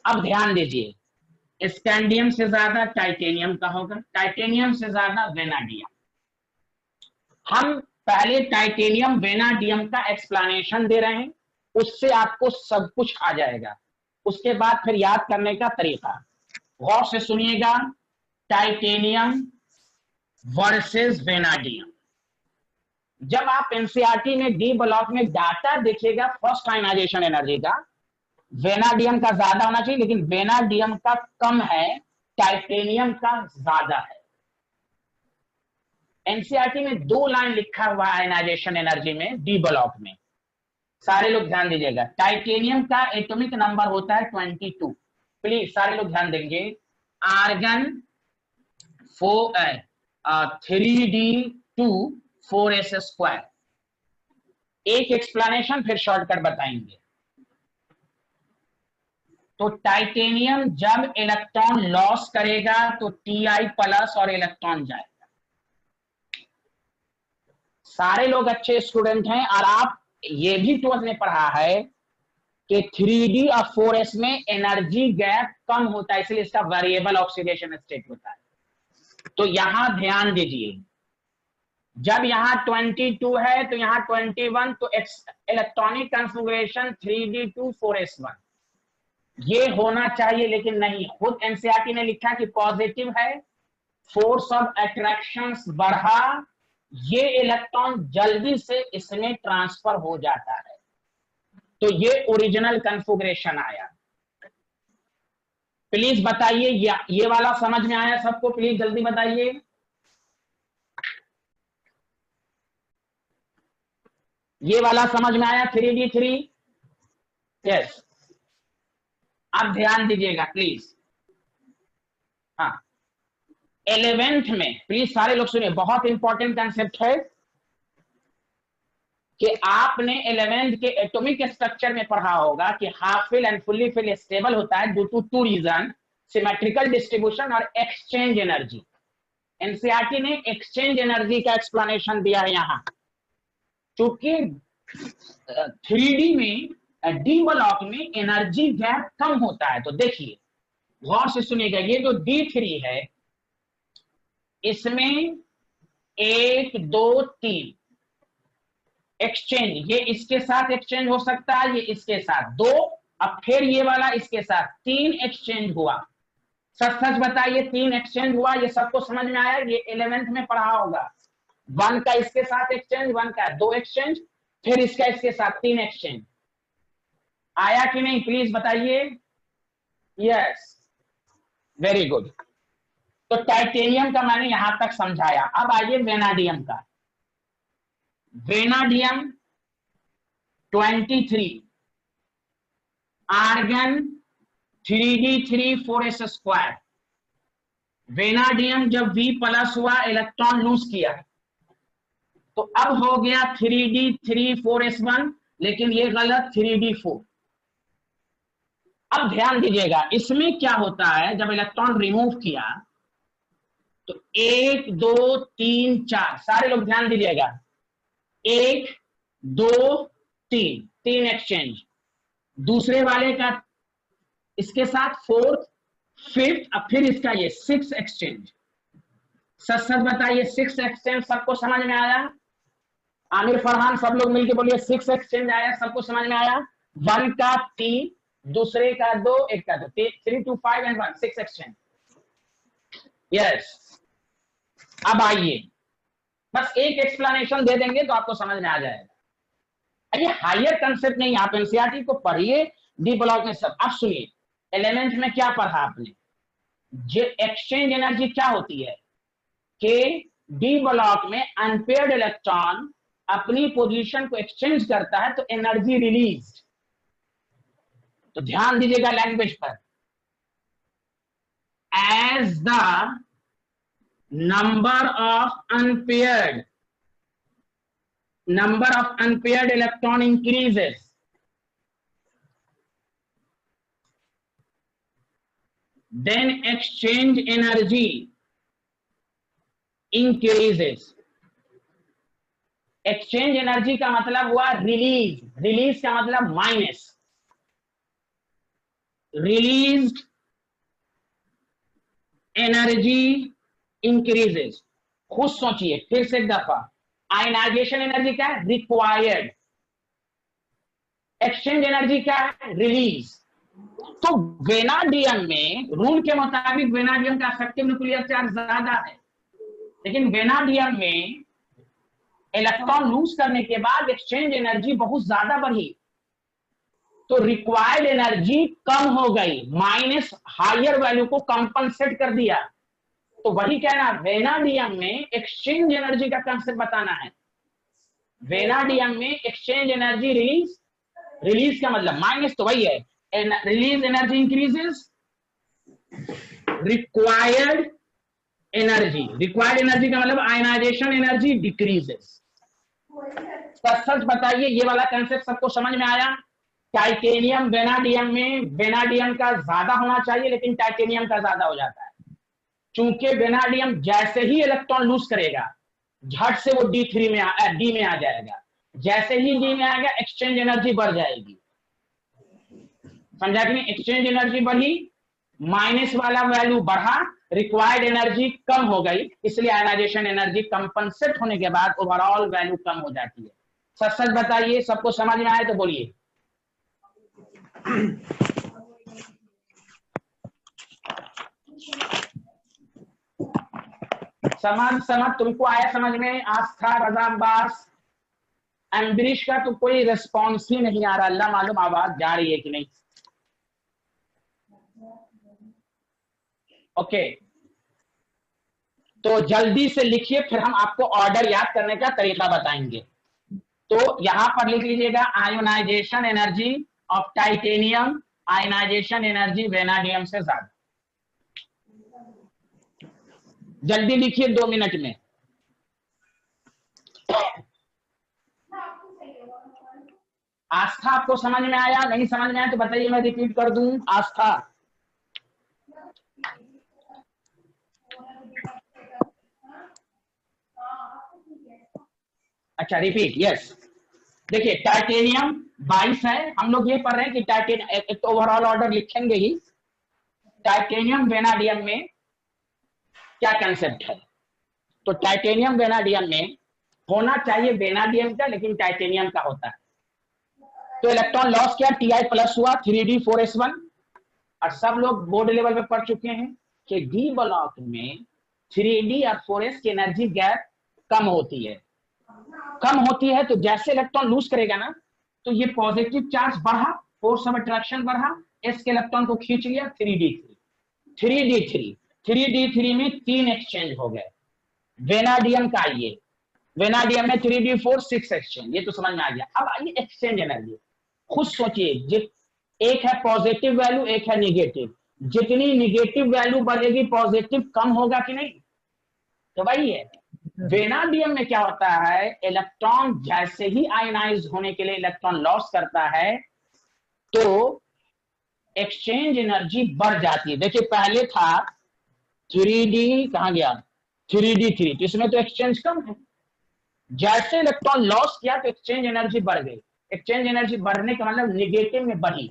S1: अब ध्यान दीजिए, स्कैंडियम से ज्यादा टाइटेनियम का होगा, टाइटेनियम से ज्यादा वेनाडियम। हम पहले टाइटेनियम वेनाडियम का एक्सप्लेनेशन दे रहे हैं, उससे आपको सब कुछ आ जाएगा। उसके बाद फिर याद करने का तरीका गौर से सुनिएगा। टाइटेनियम वर्सेस वेनाडियम, जब आप एनसीईआरटी में डी ब्लॉक में डाटा देखिएगा फर्स्ट आयनाइजेशन एनर्जी का, वेनाडियम का ज्यादा होना चाहिए, लेकिन वेनाडियम का कम है, टाइटेनियम का ज्यादा है। एनसीईआरटी में 2 लाइन लिखा हुआ है आयनाइजेशन एनर्जी में डी ब्लॉक में, सारे लोग ध्यान दीजिएगा। टाइटेनियम का एटॉमिक नंबर होता है 22, प्लीज सारे लोग ध्यान देंगे। Argon 3D2 4s²। एक एक्सप्लेनेशन फिर शॉर्टकट बताएंगे। तो टाइटेनियम जब इलेक्ट्रॉन लॉस करेगा तो Ti+ और इलेक्ट्रॉन जाएगा। सारे लोग अच्छे स्टूडेंट हैं, और आप ये भी 12th में पढ़ा है कि 3D और 4s में एनर्जी गैप कम होता है, इसलिए इसका वेरिएबल ऑक्सीडेशन स्टेट होता है। तो यहां ध्यान दीजिए, जब यहां 22 है तो यहां 21, तो इलेक्ट्रॉनिक कॉन्फ़िगरेशन 3D2 4s1 ये होना चाहिए, लेकिन नहीं। खुद एनसीईआरटी ने लिखा कि पॉजिटिव है, फोर्स ऑफ अट्रैक्शन बढ़ा, ये इलेक्ट्रॉन जल्दी से इसमें ट्रांसफर हो जाता है। तो ये ओरिजिनल कॉन्फ़िगरेशन आया। प्लीज बताइए, ये वाला समझ में आया सबको? प्लीज जल्दी बताइए। ये वाला समझ में आया 3D3? यस। अब ध्यान दीजिएगा प्लीज। हाँ, 11th में प्लीज सारे लोग सुनिए, बहुत इंपॉर्टेंट कंसेप्ट है कि आपने 11th के एटॉमिक स्ट्रक्चर में पढ़ा होगा कि half fill and fully fill stable होता है due to 2 reason, symmetrical distribution और एक्सचेंज एनर्जी। एनसीईआरटी ने एक्सचेंज एनर्जी का एक्सप्लेनेशन दिया है यहां, क्योंकि 3D में डी ब्लॉक में एनर्जी गैप कम होता है। तो देखिए गौर से सुनिएगा, ये जो D3 है इसमें 1 2 3 एक्सचेंज, ये इसके साथ एक्सचेंज हो सकता है, ये इसके साथ 2, अब फिर ये वाला इसके साथ 3 एक्सचेंज हुआ। सच सच बताइए 3 एक्सचेंज हुआ, ये सबको समझ में आया? ये 11th में पढ़ा होगा। 1 का इसके साथ एक्सचेंज, 1 का 2 एक्सचेंज, फिर इसका इसके साथ 3 एक्सचेंज। आया कि नहीं प्लीज बताइए? Yes, very good. तो टाइटेनियम का मैंने यहां तक समझाया। अब आइए वेनाडियम का। Vanadium 23, argon 3D3 4s²। Vanadium जब V+ हुआ, इलेक्ट्रॉन लूज किया, तो अब हो गया 3D3 4s1, लेकिन ये गलत 3D4। अब ध्यान दीजिएगा, इसमें क्या होता है, जब इलेक्ट्रॉन रिमूव किया तो 1 2 3 4, सारे लोग ध्यान दीजिएगा, 1 2 3, 3 एक्सचेंज, दूसरे वाले का इसके साथ 4th 5th, अब फिर इसका ये 6 एक्सचेंज। सच सच बताइए 6 एक्सचेंज सबको समझ में आया? आमिर फरहान सब लोग मिलके बोलिए 6 एक्सचेंज आया, सबको समझ में आया? 1 का 3, दूसरे का 2, एक का 2, 3 2 5 एंड 1 6 एक्सचेंज। यस, अब आइए बस एक एक्सप्लेनेशन दे देंगे तो आपको समझ में आ जाएगा। ये हायर कंसेप्ट नहीं, आप एनसीईआरटी को पढ़िए, डी ब्लॉक में सब। अब सुनिए, एलिमेंट में क्या पढ़ा आपने? जो एक्सचेंज एनर्जी क्या होती है कि डी ब्लॉक में अनपेयर्ड इलेक्ट्रॉन अपनी पोजीशन को एक्सचेंज करता है तो एनर्जी रिलीज। तो ध्यान दीजिएगा लैंग्वेज पर, as the number of unpaired electron increases, then exchange energy increases। exchange energy का मतलब हुआ रिलीज, रिलीज का मतलब माइनस, released energy increases। खुद सोचिए फिर से एक दफा, आयनाइजेशन एनर्जी क्या है? रिक्वायर्ड। एक्सचेंज एनर्जी क्या है? रिलीज। तो वेनाडियम में रूल के मुताबिक वेनाडियम का इफेक्टिव न्यूक्लियर चार्ज ज्यादा है, लेकिन वेनाडियम में इलेक्ट्रॉन लूज करने के बाद एक्सचेंज एनर्जी बहुत ज्यादा बढ़ी, तो रिक्वायर्ड एनर्जी कम हो गई, माइनस हायर वैल्यू को कंपनसेट कर दिया। तो वही कहना, वेनाडियम में एक्सचेंज एनर्जी का कंसेप्ट बताना है। वेनाडियम में एक्सचेंज एनर्जी रिलीज, रिलीज का मतलब माइनस, तो वही है, release energy increases, required energy, required energy का मतलब आयनाइजेशन एनर्जी डिक्रीजेस। सच बताइए ये वाला कंसेप्ट सबको समझ में आया? टाइटेनियम वेनाडियम में वेनाडियम का ज्यादा होना चाहिए, लेकिन टाइटेनियम का ज्यादा हो जाता है, चूंकि वेनाडियम जैसे ही इलेक्ट्रॉन लूज करेगा झट से वो डी में आ जाएगा, जैसे ही डी में आएगा एक्सचेंज एनर्जी बढ़ जाएगी। समझा कि नहीं? एक्सचेंज एनर्जी बढ़ी, माइनस वाला वैल्यू बढ़ा, रिक्वायर्ड एनर्जी कम हो गई, इसलिए आयनाइजेशन एनर्जी कंपनसेट होने के बाद ओवरऑल वैल्यू कम हो जाती है। सच सच बताइए, सबको समझ में आए तो बोलिए। समझ तुमको आया समझ में? आस्था, रजा अब्बास, अम्बरीश का तो कोई रिस्पॉन्स ही नहीं आ रहा, अल्लाह मालूम आवाज जा रही है कि नहीं। ओके, तो जल्दी से लिखिए, फिर हम आपको ऑर्डर याद करने का तरीका बताएंगे। तो यहां पर लिख लीजिएगा, ionization energy of titanium, ionization energy vanadium से ज्यादा। जल्दी लिखिए 2 मिनट में। आस्था आपको समझ में आया? नहीं समझ में आया तो बताइए, मैं रिपीट कर दूं। आस्था, अच्छा रिपीट, यस। देखिए टाइटेनियम 22 है, हम लोग ये पढ़ रहे हैं कि टाइटेनियम, एक तो ओवरऑल ऑर्डर लिखेंगे ही, टाइटेनियम वेनाडियम में क्या कंसेप्ट है। तो टाइटेनियम वेनाडियम में होना चाहिए वेनाडियम का, लेकिन टाइटेनियम का होता है। तो इलेक्ट्रॉन लॉस क्या? Ti+ हुआ, 3d4s1। और सब लोग बोर्ड लेवल पे पढ़ चुके हैं कि डी ब्लॉक में 3d और 4s की एनर्जी गैप कम होती है। कम होती है तो जैसे इलेक्ट्रॉन लूज करेगा ना, तो ये पॉजिटिव चार्ज बढ़ा, फोर्स ऑफ अट्रैक्शन बढ़ा, एस के इलेक्ट्रॉन को खींच लिया, 3d3 में 3 एक्सचेंज हो गए। वेनाडियम का ये, वेनाडियम में 3d4 6 एक्सचेंज, ये तो समझ में आ गया। अब आइए एक्सचेंज एनर्जी, खुद सोचिए, एक है पॉजिटिव वैल्यू, एक है निगेटिव। जितनी निगेटिव वैल्यू बढ़ेगी पॉजिटिव कम होगा कि नहीं? तो वही है, वेनाडियम में क्या होता है, इलेक्ट्रॉन जैसे ही आयनाइज होने के लिए इलेक्ट्रॉन लॉस करता है तो एक्सचेंज एनर्जी बढ़ जाती है। देखिए पहले था 3d, कहां गया 3d3, तो इसमें तो एक्सचेंज कम है, जैसे इलेक्ट्रॉन लॉस किया तो एक्सचेंज एनर्जी बढ़ गई। एक्सचेंज एनर्जी बढ़ने का मतलब निगेटिव में बढ़ी,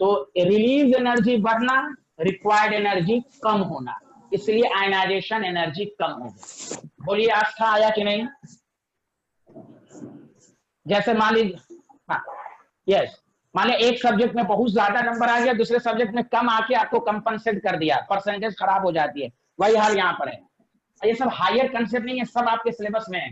S1: तो रिलीज एनर्जी बढ़ना, रिक्वायर्ड एनर्जी कम होना, इसलिए आयनाइजेशन एनर्जी कम हो गई। बोलिए आस्था आया कि नहीं? जैसे मान लीजिए, हाँ यस, मान लिया एक सब्जेक्ट में बहुत ज्यादा नंबर आ गया, दूसरे सब्जेक्ट में कम आके आपको कंपनसेट कर दिया, परसेंटेज खराब हो जाती है, वही हाल यहाँ पर है। ये सब हायर कंसेप्ट नहीं है, सब आपके सिलेबस में है।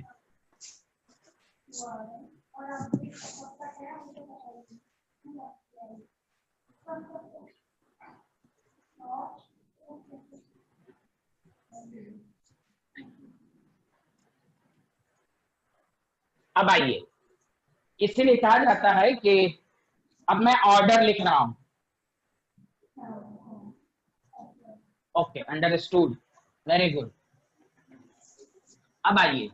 S1: अब आइए, इसीलिए कहा जाता है कि अब मैं ऑर्डर लिख रहा हूं। Okay, understood, very good. अब आइए,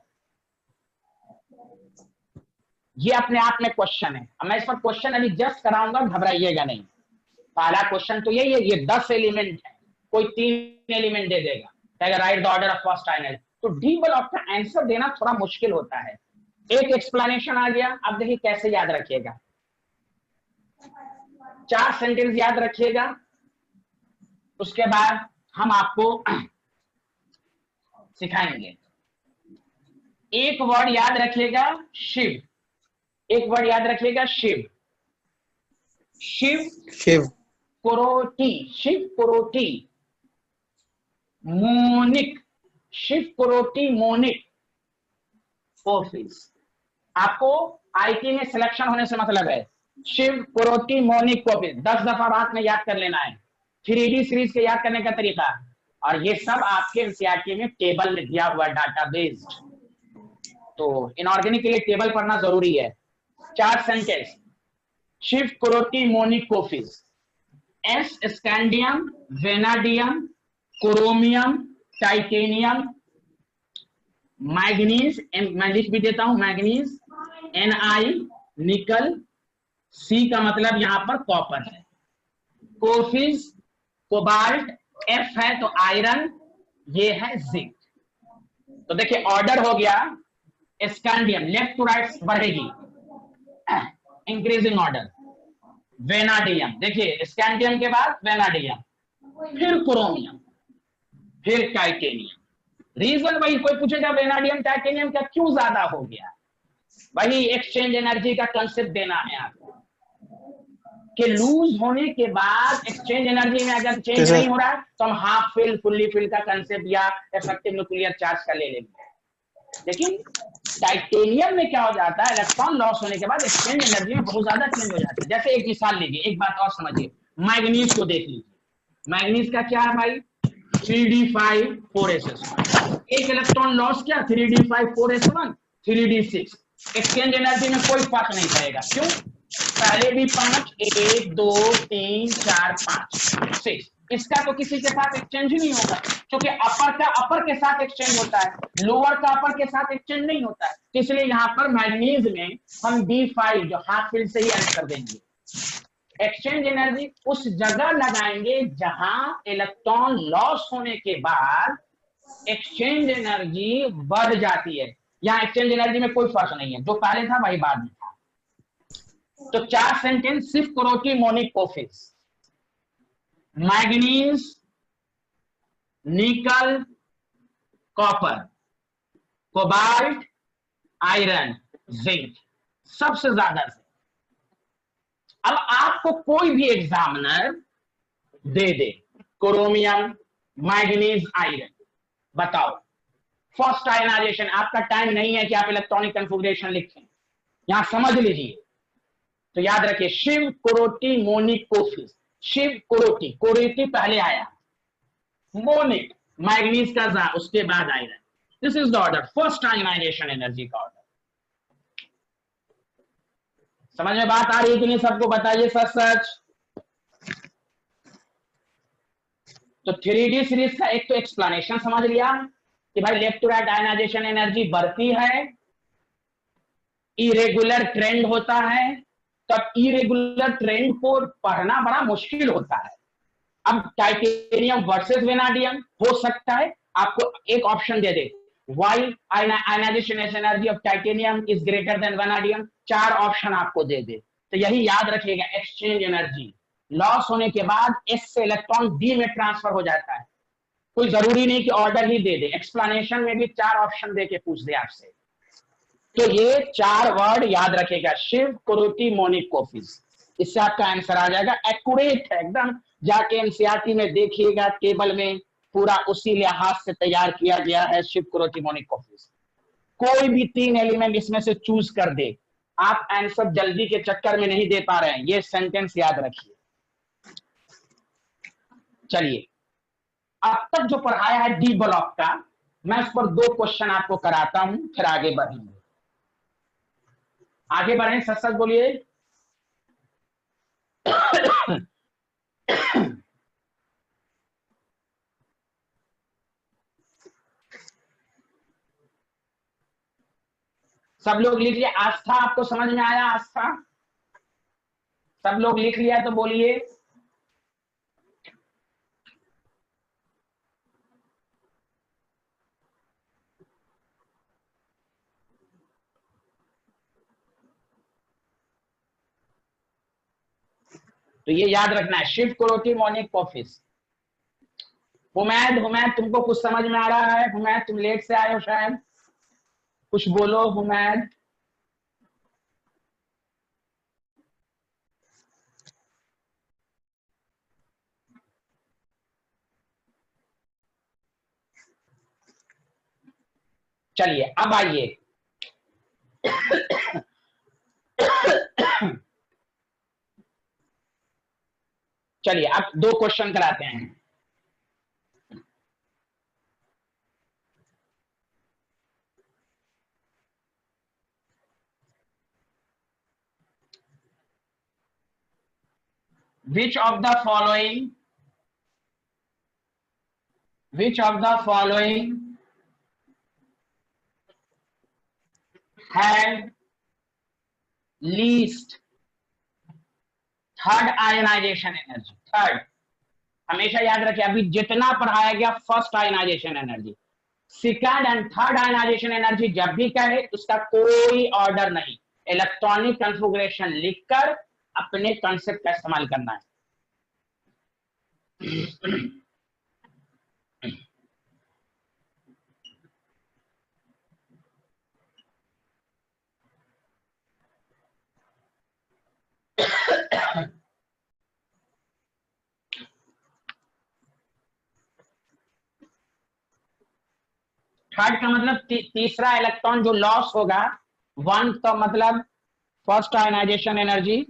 S1: ये अपने आप में क्वेश्चन है, अब मैं इस पर क्वेश्चन अभी जस्ट कराऊंगा, घबराइएगा नहीं। पहला क्वेश्चन तो यही है, ये 10 एलिमेंट है, कोई 3 एलिमेंट दे देगा, write the order of first ionize, तो डी ब्लॉक का आंसर देना थोड़ा मुश्किल होता है। एक एक्सप्लेनेशन आ गया, अब देखिए कैसे याद रखिएगा, 4 सेंटेंस याद रखिएगा, उसके बाद हम आपको सिखाएंगे। एक वर्ड याद रखिएगा, शिव, एक वर्ड याद रखिएगा, शिव, शिव,
S2: शिव,
S1: कोरोटी, शिव कोरोटी, मोनिक, शिव कोरोटी मोनिक, कोफिस। आपको आईटी में सिलेक्शन होने से मतलब है, शिव कोरोटी मोनिक कोफिस 10 दफा रात में याद कर लेना है, 3D सीरीज के याद करने का तरीका, और ये सब आपके एनसीईआरटी में टेबल में दिया हुआ डाटाबेस, तो इनऑर्गेनिक के लिए टेबल पढ़ना जरूरी है। 4 सेंटेंस, शिव कोरोटी मोनिक कोफिस, एस scandium, vanadium, chromium, titanium, manganese, मैं लिख भी देता हूं, मैग्नीज, Ni, निकल, सी का मतलब यहां पर कॉपर है, कोफिस, कोबाल्ट, एफ है तो आयरन, ये है जिंक। तो देखिए ऑर्डर हो गया, स्कैंडियम लेफ्ट टू राइट बढ़ेगी, इंक्रीजिंग ऑर्डर, वेनाडियम, देखिए स्कैंडियम के बाद वेनाडियम, फिर क्रोमियम, फिर टाइटेनियम। रीजन वही, कोई पूछेगा वेनाडियम टाइटेनियम का क्यों ज्यादा हो गया, वही एक्सचेंज एनर्जी का कंसेप्ट देना है आपको, कि लूज होने के बाद एक्सचेंज एनर्जी में अगर चेंज नहीं हो रहा है तो हम हाफ फिल फुल्ली फिल का कंसेप्ट या इफेक्टिव न्यूक्लियर चार्ज का ले लेंगे। लेकिन टाइटेनियम में क्या हो जाता है, इलेक्ट्रॉन लॉस होने के बाद एक्सचेंज एनर्जी में बहुत ज्यादा चेंज हो जाती है। जैसे एक मिसाल लीजिए, एक बात और समझिए, मैग्नीज को देख लीजिए, मैग्नीज का क्या है भाई, 3d5 4s1, एक इलेक्ट्रॉन लॉस क्या, 3d5 4s1 3d6, exchange energy में कोई फर्क नहीं पड़ेगा, क्यों, पहले भी 5, 1 2 3 4 5 6, इसका तो किसी के साथ एक्सचेंज ही नहीं होगा, क्योंकि अपर का अपर के साथ एक्सचेंज होता है, लोअर का अपर के साथ एक्सचेंज नहीं होता है, तो इसलिए यहाँ पर मैग्नीज में हम d5 जो हाफ फिल से ही ऐड कर देंगे, एक्सचेंज एनर्जी उस जगह लगाएंगे जहां इलेक्ट्रॉन लॉस होने के बाद एक्सचेंज एनर्जी बढ़ जाती है, यहाँ एक्सचेंज एनर्जी में कोई फर्क नहीं है, जो पहले था वही बाद में था। तो 4 सेंटेंस, सिर्फ कोरोटी मोनिक कोफिस, मैग्नीज, निकल, कॉपर, कोबाल्ट, आयरन, जिंक, सबसे ज्यादा से। अब आपको कोई भी एग्जामिनर दे दे क्रोमियम, मैग्नीज, आयरन, बताओ फर्स्ट आयनाइजेशन, आपका टाइम नहीं है कि आप इलेक्ट्रॉनिक कन्फिगरेशन लिखें, यहां समझ लीजिए। तो याद रखिए, शिव कोरोटी मोनिक कोफिस, शिव कोरोटी, कोरोटी पहले आया, मोनिक मैग्नीज का जा, उसके बाद iron, this is the order, first ionization energy का ऑर्डर। समझ में बात आ रही है कि नहीं, सबको बताइए सच सच। तो 3D सीरीज का एक तो एक्सप्लेनेशन समझ लिया कि भाई left to right ionization energy बढ़ती है, इरेगुलर ट्रेंड होता है, तब इरेगुलर ट्रेंड को पढ़ना बड़ा मुश्किल होता है। अब टाइटेनियम वर्सेस वेनाडियम हो सकता है, आपको एक ऑप्शन दे दे, why ionization energy of titanium is greater than vanadium, 4 option आपको दे दे, तो यही याद रखिएगा, एक्सचेंज एनर्जी लॉस होने के बाद एस से इलेक्ट्रॉन डी में ट्रांसफर हो जाता है। कोई जरूरी नहीं कि ऑर्डर ही दे दे, एक्सप्लेनेशन में भी 4 ऑप्शन दे के पूछ दे आपसे। तो ये 4 वर्ड याद रखेगा, शिव कुरुति मोनिक कोफिस, इससे आपका आंसर आ जाएगा। एक्यूरेट है एकदम, जाके एनसीईआरटी में देखिएगा, टेबल में पूरा उसी लिहाज से तैयार किया गया है, शिव कुरुति मोनिक कोफिस। कोई भी 3 एलिमेंट इसमें से चूज कर दे, आप आंसर जल्दी के चक्कर में नहीं दे पा रहे हैं, ये सेंटेंस याद रखिए। चलिए, अब तक जो पढ़ाया है डी ब्लॉक का, मैं उस पर 2 क्वेश्चन आपको कराता हूं, फिर आगे बढ़ेंगे। आगे बढ़ें, सच सच बोलिए। सब लोग लिख लिया? आस्था आपको समझ में आया? आस्था सब लोग लिख लिया तो बोलिए। तो ये याद रखना है, शिव कुरुति मोनिक कोफिस। हुमैद, हुमैद तुमको कुछ समझ में आ रहा है? हुमैद तुम लेट से आए हो शायद, कुछ बोलो हुमैद। चलिए अब आइए, चलिए अब 2 क्वेश्चन कराते हैं। Which of the following had least third ionization energy? Third हमेशा याद रखिए, अभी जितना पढ़ाया गया first ionization energy, second and third ionization energy जब भी कहे उसका कोई ऑर्डर नहीं, इलेक्ट्रॉनिक कॉन्फ़िगरेशन लिखकर अपने कॉन्सेप्ट का इस्तेमाल करना है। थर्ड का मतलब तीसरा इलेक्ट्रॉन जो लॉस होगा, 1 का मतलब फर्स्ट आयनाइजेशन एनर्जी,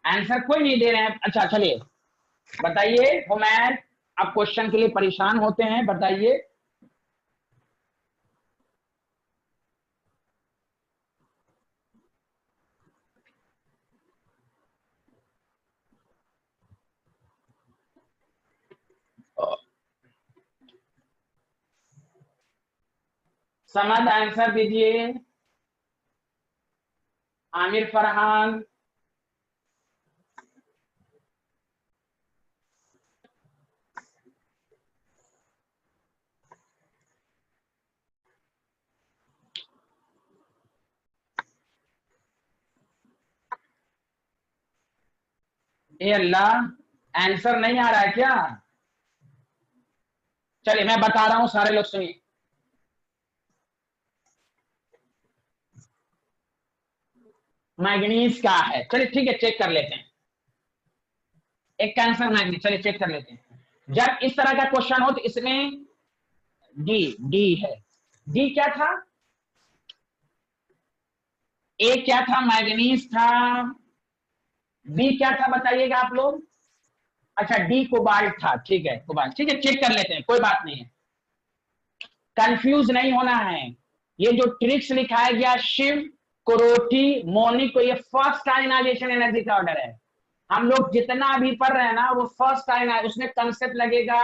S1: आंसर कोई नहीं दे रहे हैं। अच्छा चलिए बताइए हुमैद, आप क्वेश्चन के लिए परेशान होते हैं, बताइए। समझ आंसर दीजिए। आमिर फरहान, ए अल्लाह, आंसर नहीं आ रहा है क्या? चलिए मैं बता रहा हूं, सारे लोग सुनिए। मैग्नीज का है, चलिए ठीक है, चेक कर लेते हैं। एक का आंसर मैग्नीज, चलिए चेक कर लेते हैं। जब इस तरह का क्वेश्चन हो तो इसमें डी, डी है। डी क्या था? ए क्या था? मैग्नीज था, बी क्या था बताइएगा आप लोग। अच्छा डी कोबाल्ट था, ठीक है कोबाल्ट, ठीक है चेक कर लेते हैं, कोई बात नहीं है, कंफ्यूज नहीं होना है। ये जो ट्रिक्स लिखाया गया शिव, कोरोटी, मोनिको, ये फर्स्ट आयनाइजेशन एनर्जी का ऑर्डर है। हम लोग जितना भी पढ़ रहे हैं ना वो फर्स्ट आयना, उसमें कंसेप्ट लगेगा,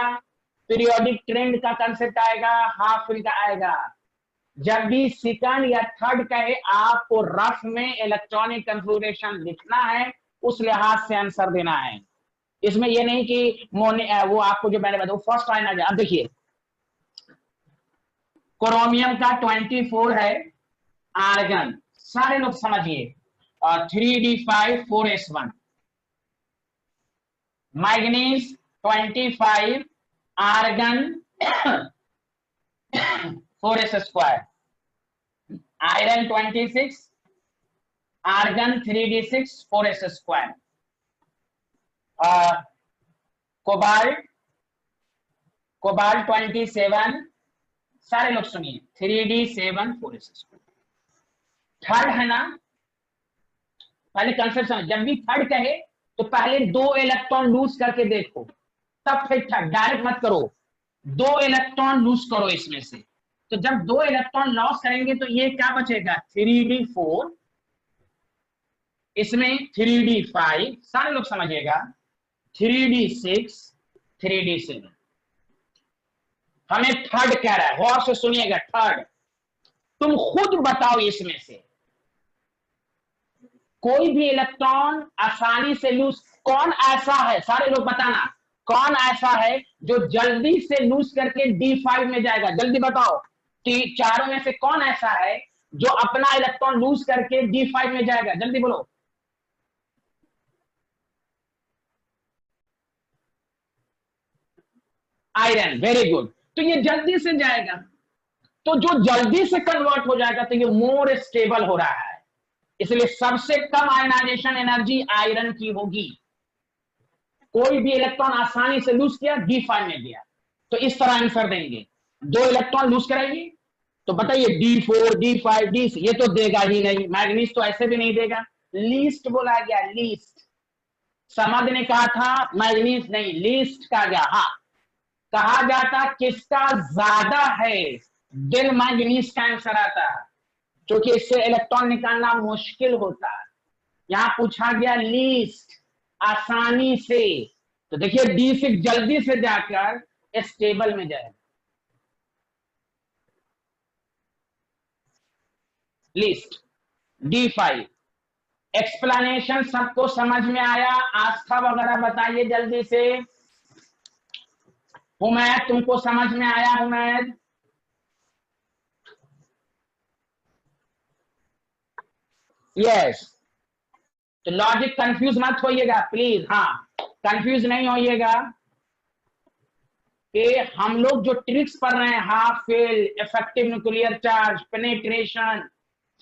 S1: पीरियोडिक ट्रेंड का कंसेप्ट आएगा, हाफ फिल का आएगा। जब भी सेकंड या थर्ड कहे आपको रफ में इलेक्ट्रॉनिक कंफिगरेशन लिखना है, उस लिहाज से आंसर देना है। इसमें ये नहीं कि वो आपको जो मैंने बताया फर्स्ट आयना। अब देखिए क्रोमियम का 24 है, आर्गन सारे लोग समझिए, और 3d5 4s1, manganese 25, argon 4s2, iron 26, argon 3d6 4s2, cobalt 27, सारे लोग सुनिए 3d7 4s2। थर्ड है ना, पहले कंसेप्ट समझ, जब भी थर्ड कहे तो पहले 2 इलेक्ट्रॉन लूज करके देखो, तब फिर थर्ड, डायरेक्ट मत करो, 2 इलेक्ट्रॉन लूज करो इसमें से। तो जब 2 इलेक्ट्रॉन लॉस करेंगे तो ये क्या बचेगा 3d4, इसमें 3d5, सारे लोग समझिएगा 3d6 3d7। हमें थर्ड कह रहा है, गौर से सुनिएगा, थर्ड तुम खुद बताओ इसमें से कोई भी इलेक्ट्रॉन आसानी से लूज, कौन ऐसा है, सारे लोग बताना, कौन ऐसा है जो जल्दी से लूज करके D5 में जाएगा, जल्दी बताओ। चारों में से कौन ऐसा है जो अपना इलेक्ट्रॉन लूज करके D5 में जाएगा, जल्दी बोलो। Iron, very good. तो ये जल्दी से जाएगा, तो जो जल्दी से कन्वर्ट हो जाएगा तो ये मोर स्टेबल हो रहा है, इसलिए सबसे कम आयनाइजेशन एनर्जी आयरन की होगी। कोई भी इलेक्ट्रॉन आसानी से लूज किया D5 में गया, तो इस तरह आंसर देंगे। 2 इलेक्ट्रॉन लूज कराइए तो बताइए D4 D5 D6, ये तो देगा ही नहीं, मैग्नीज तो ऐसे भी नहीं देगा, लीस्ट बोला गया, लीस्ट। समझ ने कहा था मैग्नीज नहीं, लीस्ट कहा गया। हाँ कहा जाता किसका ज्यादा है देन मैग्नीज का आंसर आता, क्योंकि इससे इलेक्ट्रॉन निकालना मुश्किल होता है। यहां पूछा गया लीस्ट, आसानी से, तो देखिए D6 जल्दी से जाकर स्टेबल में जाएगा, लीस्ट। D5 एक्सप्लेनेशन सबको समझ में आया, आस्था वगैरह बताइए जल्दी से। हुमैद तुमको समझ में आया हुमैद? यस। तो लॉजिक कंफ्यूज मत होइएगा प्लीज, हाँ कंफ्यूज नहीं होइएगा कि हम लोग जो ट्रिक्स पढ़ रहे हैं, half filled, effective nuclear charge, penetration,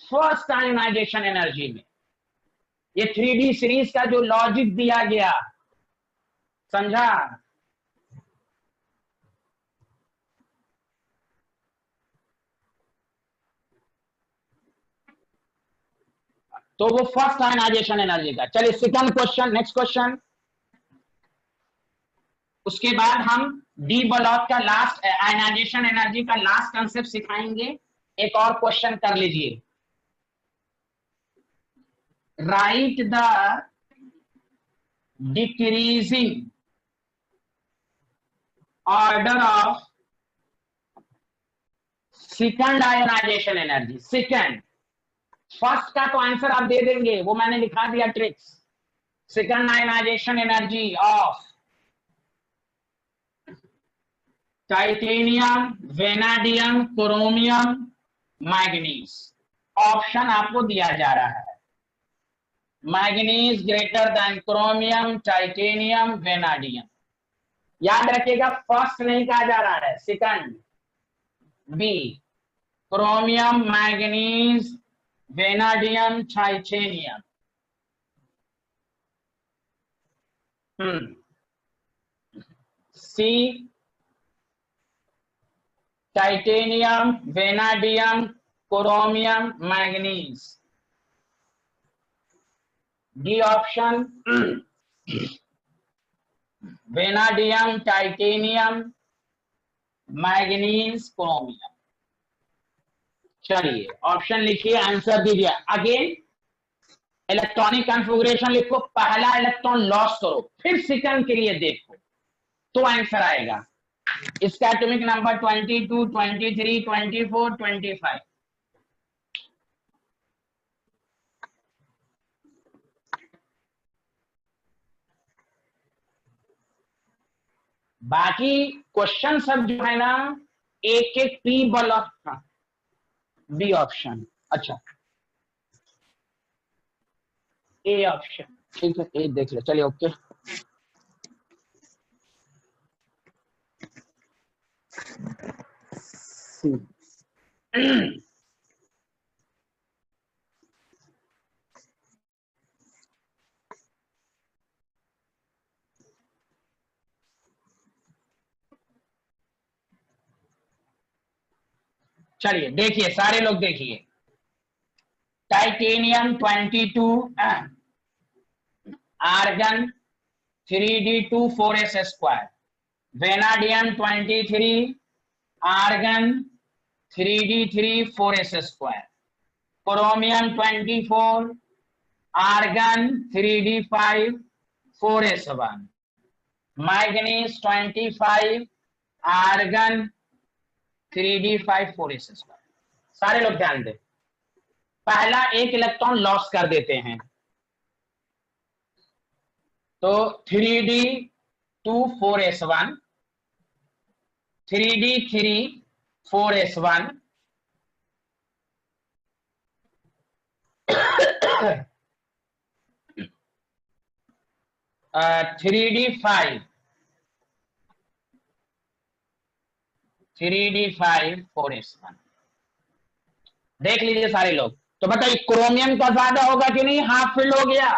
S1: first ionization energy में, ये 3D सीरीज का जो लॉजिक दिया गया, समझा? तो वो फर्स्ट आयनाइजेशन एनर्जी का। चलिए सेकंड क्वेश्चन, नेक्स्ट क्वेश्चन। उसके बाद हम डी ब्लॉक का लास्ट आयनाइजेशन एनर्जी का लास्ट कंसेप्ट सिखाएंगे। एक और क्वेश्चन कर लीजिए, write the decreasing order of second ionization energy. Second, first का तो आंसर आप दे देंगे, वो मैंने लिखा दिया tricks. Second ionization energy of titanium, vanadium, chromium, manganese. Option आपको दिया जा रहा है, manganese greater than chromium, titanium, vanadium. याद रखिएगा फर्स्ट नहीं कहा जा रहा है, second. B chromium, manganese, vanadium, titanium. C titanium, vanadium, chromium, manganese. D option vanadium, titanium, manganese, chromium. चलिए ऑप्शन लिखिए, आंसर दीजिए। अगेन इलेक्ट्रॉनिक कॉन्फ़िगरेशन लिखो, पहला इलेक्ट्रॉन लॉस करो, फिर सेकंड के लिए देखो, तो आंसर आएगा। इसका एटॉमिक नंबर 22, 23, 24, 25। बाकी क्वेश्चन सब जो है ना, एक एक पी ब्लॉक का। बी ऑप्शन, अच्छा ए ऑप्शन, ठीक है ए देख लो, चलिए ओके। चलिए देखिए सारे लोग देखिए, titanium 22, argon 3d2 4s², vanadium 23, argon 3d3 4s², chromium 24, argon 3d5 4s1, manganese 25, argon 3d5 4s²। सारे लोग ध्यान दें, पहला एक इलेक्ट्रॉन लॉस कर देते हैं, तो 3d2 4s1, 3d3 4s1, 3d5 4s1। देख लीजिए सारे लोग, तो बताइए क्रोमियम का ज्यादा होगा कि नहीं? हाफ फिल हो गया,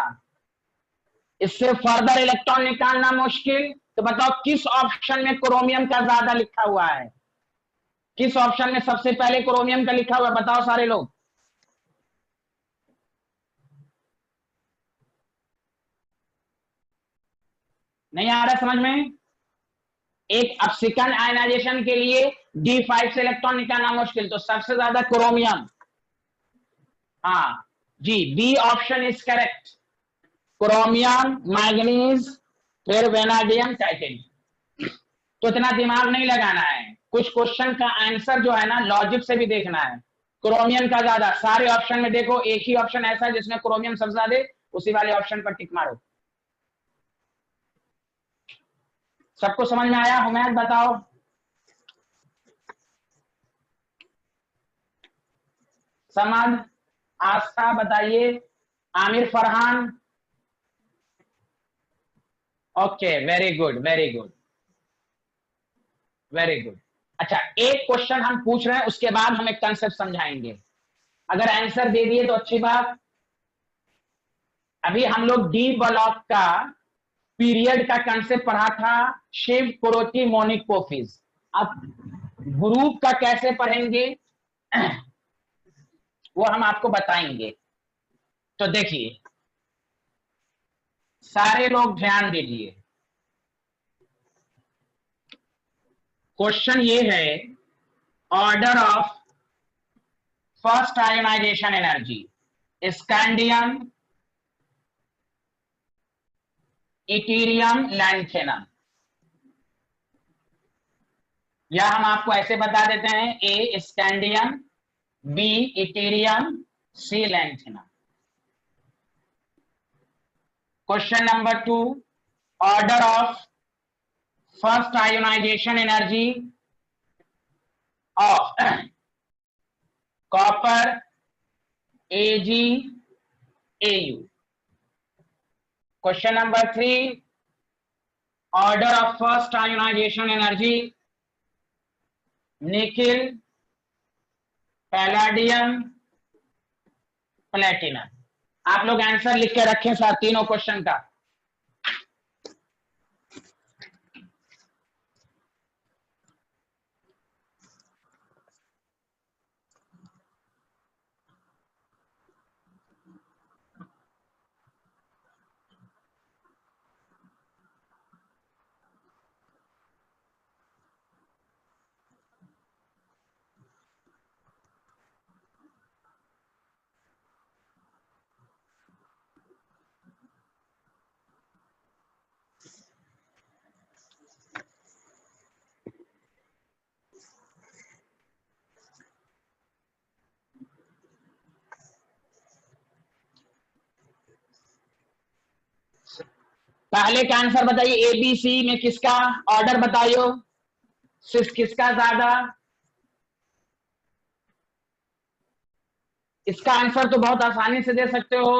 S1: इससे फर्दर इलेक्ट्रॉन निकालना मुश्किल। तो बताओ किस ऑप्शन में क्रोमियम का ज्यादा लिखा हुआ है? किस ऑप्शन में सबसे पहले क्रोमियम का लिखा हुआ है? बताओ सारे लोग। नहीं आ रहा समझ में? एक अब सेकंड आयनाइजेशन के लिए D5 से इलेक्ट्रॉन निकालना मुश्किल, तो सबसे ज्यादा क्रोमियम। हाँ जी, B option is correct. Chromium, manganese, फिर वेनाडियम, टाइटेनियम। तो इतना दिमाग नहीं लगाना है, कुछ क्वेश्चन का आंसर जो है ना लॉजिक से भी देखना है। क्रोमियम का ज्यादा, सारे ऑप्शन में देखो एक ही ऑप्शन ऐसा है जिसमें क्रोमियम सबसे ज्यादा, उसी वाले ऑप्शन पर टिक मारो। सबको समझ में आया? हुमैद बताओ। समझ, आस्था बताइए, Aamir Farhan, okay very good very good very good. अच्छा एक क्वेश्चन हम पूछ रहे हैं, उसके बाद हम एक कंसेप्ट समझाएंगे। अगर आंसर दे दिए तो अच्छी बात। अभी हम लोग डी ब्लॉक का पीरियड का कंसेप्ट पढ़ा था, शिव पुरोती मोनिक पोफिस। अब ग्रुप का कैसे पढ़ेंगे वो हम आपको बताएंगे। तो देखिए सारे लोग ध्यान दीजिए, क्वेश्चन ये है, order of first ionisation energy, scandium, yttrium, lanthanum. या हम आपको ऐसे बता देते हैं, A scandium, B yttrium, C lanthanum. Question number 2, order of first ionisation energy of copper, Ag, Au। Question number 3, order of first ionisation energy nickel, palladium, platinum. आप लोग आंसर लिख के रखें सर तीनों क्वेश्चन का। पहले का आंसर बताइए, एबीसी में किसका ऑर्डर बताइयो, सिर्फ किसका ज्यादा। इसका आंसर तो बहुत आसानी से दे सकते हो।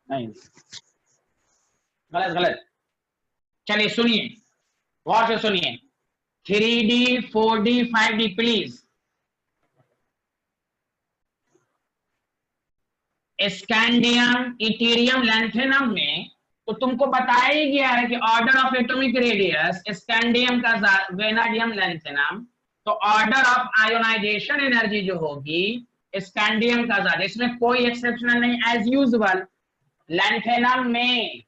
S1: नहीं, गलत गलत। चलिए सुनिए, गौर से सुनिए, 3D 4D 5D please. Scandium yttrium lanthanum में तो तुमको बताया ही गया है कि order of atomic radius scandium का वेनाडियम लैंथेनम, तो ऑर्डर ऑफ आयोनाइजेशन एनर्जी जो होगी स्कैंडियम का ज्यादा, इसमें कोई एक्सेप्शनल नहीं, एज यूजुअल। लैंथेनम में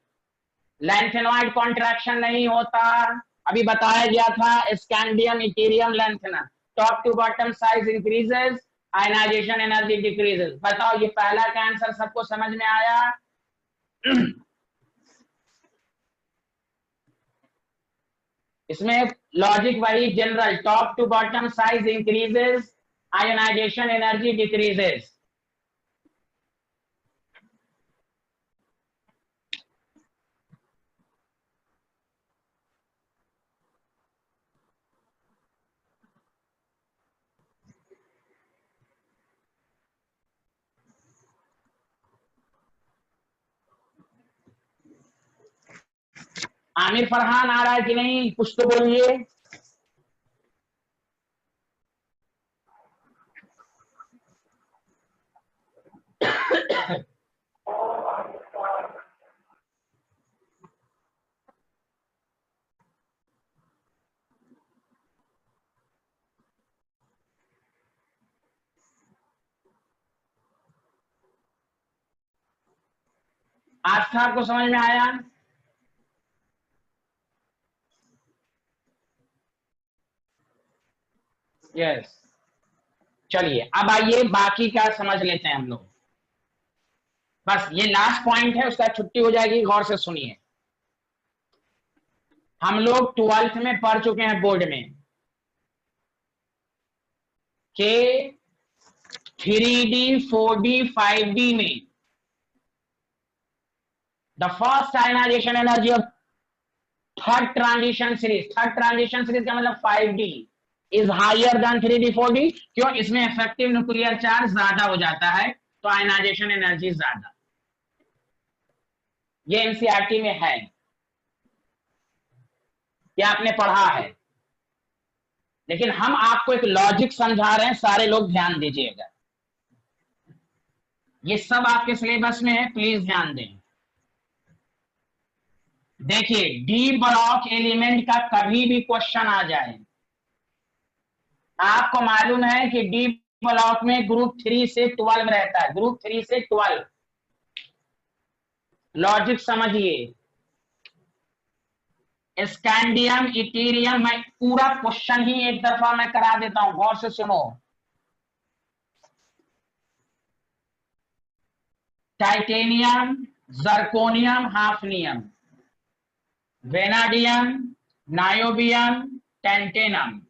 S1: लैंथेनॉइड कॉन्ट्रैक्शन नहीं होता, अभी बताया गया था। Scandium yttrium lanthanum, top to bottom size increases, ionisation energy decreases. बताओ, ये पहला का आंसर सबको समझ में आया? इसमें लॉजिक वही general, top to bottom size increases, ionisation energy decreases. Aamir Farhan आ रहा है कि नहीं, कुछ तो बोलिए। आस्था आपको समझ में आया? यस। चलिए अब आइए बाकी का समझ लेते हैं हम लोग। बस ये लास्ट पॉइंट है, उसका छुट्टी हो जाएगी। गौर से सुनिए, हम लोग 12th में पढ़ चुके हैं बोर्ड में कि 3D 4D 5D में the first ionization energy of third transition series का मतलब 5D is higher than 3D 4D। क्यों? इसमें इफेक्टिव न्यूक्लियर चार्ज ज्यादा हो जाता है, तो आयनाइजेशन एनर्जी ज्यादा। ये एनसीईआरटी में है, ये आपने पढ़ा है, लेकिन हम आपको एक लॉजिक समझा रहे हैं, सारे लोग ध्यान दीजिएगा। ये सब आपके सिलेबस में है, प्लीज ध्यान दें। देखिए, डी ब्लॉक एलिमेंट का कभी भी क्वेश्चन आ जाए, आपको मालूम है कि डी ब्लॉक में ग्रुप 3 से 12 रहता है, ग्रुप 3 से 12। लॉजिक समझिए, स्कैंडियम इटीरियम, मैं पूरा क्वेश्चन ही एक दफा मैं करा देता हूं, गौर से सुनो। Titanium, zirconium, hafnium, vanadium, niobium, tantalum,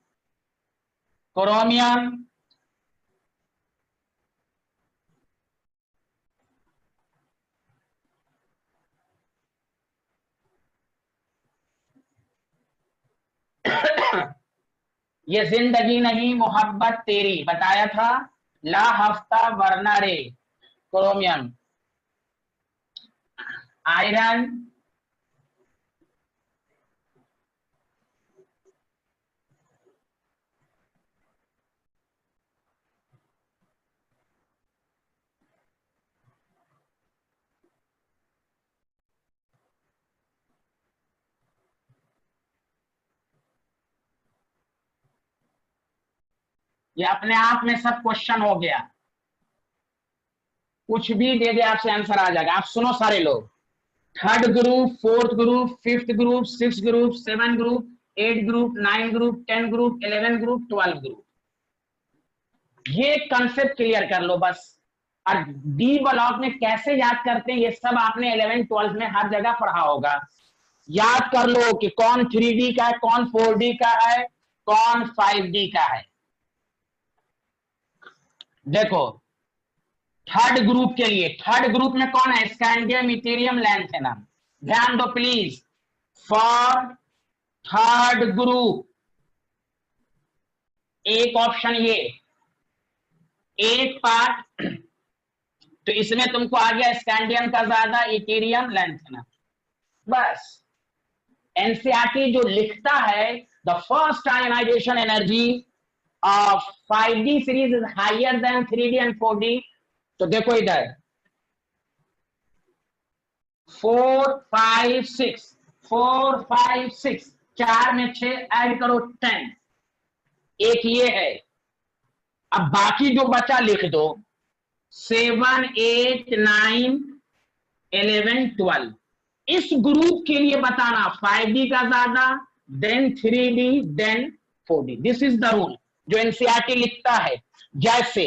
S1: chromium, ये जिंदगी नहीं मोहब्बत तेरी बताया था, ला हफ्ता वरना रे, क्रोमियम, आयरन, ये अपने आप में सब क्वेश्चन हो गया, कुछ भी दे दे आपसे आंसर आ जाएगा। आप सुनो सारे लोग, third group, fourth group, fifth group, six group, 7 group, 8 group, 9 group, 10 group, 11 group, 12 group, ये कंसेप्ट क्लियर कर लो बस। और डी ब्लॉक में कैसे याद करते हैं, ये सब आपने 11 12 में हर जगह पढ़ा होगा। याद कर लो कि कौन 3D का है, कौन 4D का है, कौन 5D का है। देखो, थर्ड ग्रुप के लिए, थर्ड ग्रुप में कौन है? Scandium, Ethereum, lanthanum. ध्यान दो प्लीज, फॉर थर्ड ग्रुप एक ऑप्शन ये, एक पार्ट, तो इसमें तुमको आ गया स्कैंडियम का ज्यादा, इथेरियम, लैंथेनम। बस एनसीईआरटी जो लिखता है the first ionization energy of 5D series is higher than 3D and 4D। तो देखो इधर 4 5 6, 4 5 6, 4 में 6 ऐड करो 10, एक ये है। अब बाकी जो बचा लिख दो, 7 8 9 11 12। इस ग्रुप के लिए बताना 5D का ज्यादा, then 3D, then 4D। This is the rule जो एनसीईआरटी लिखता है। जैसे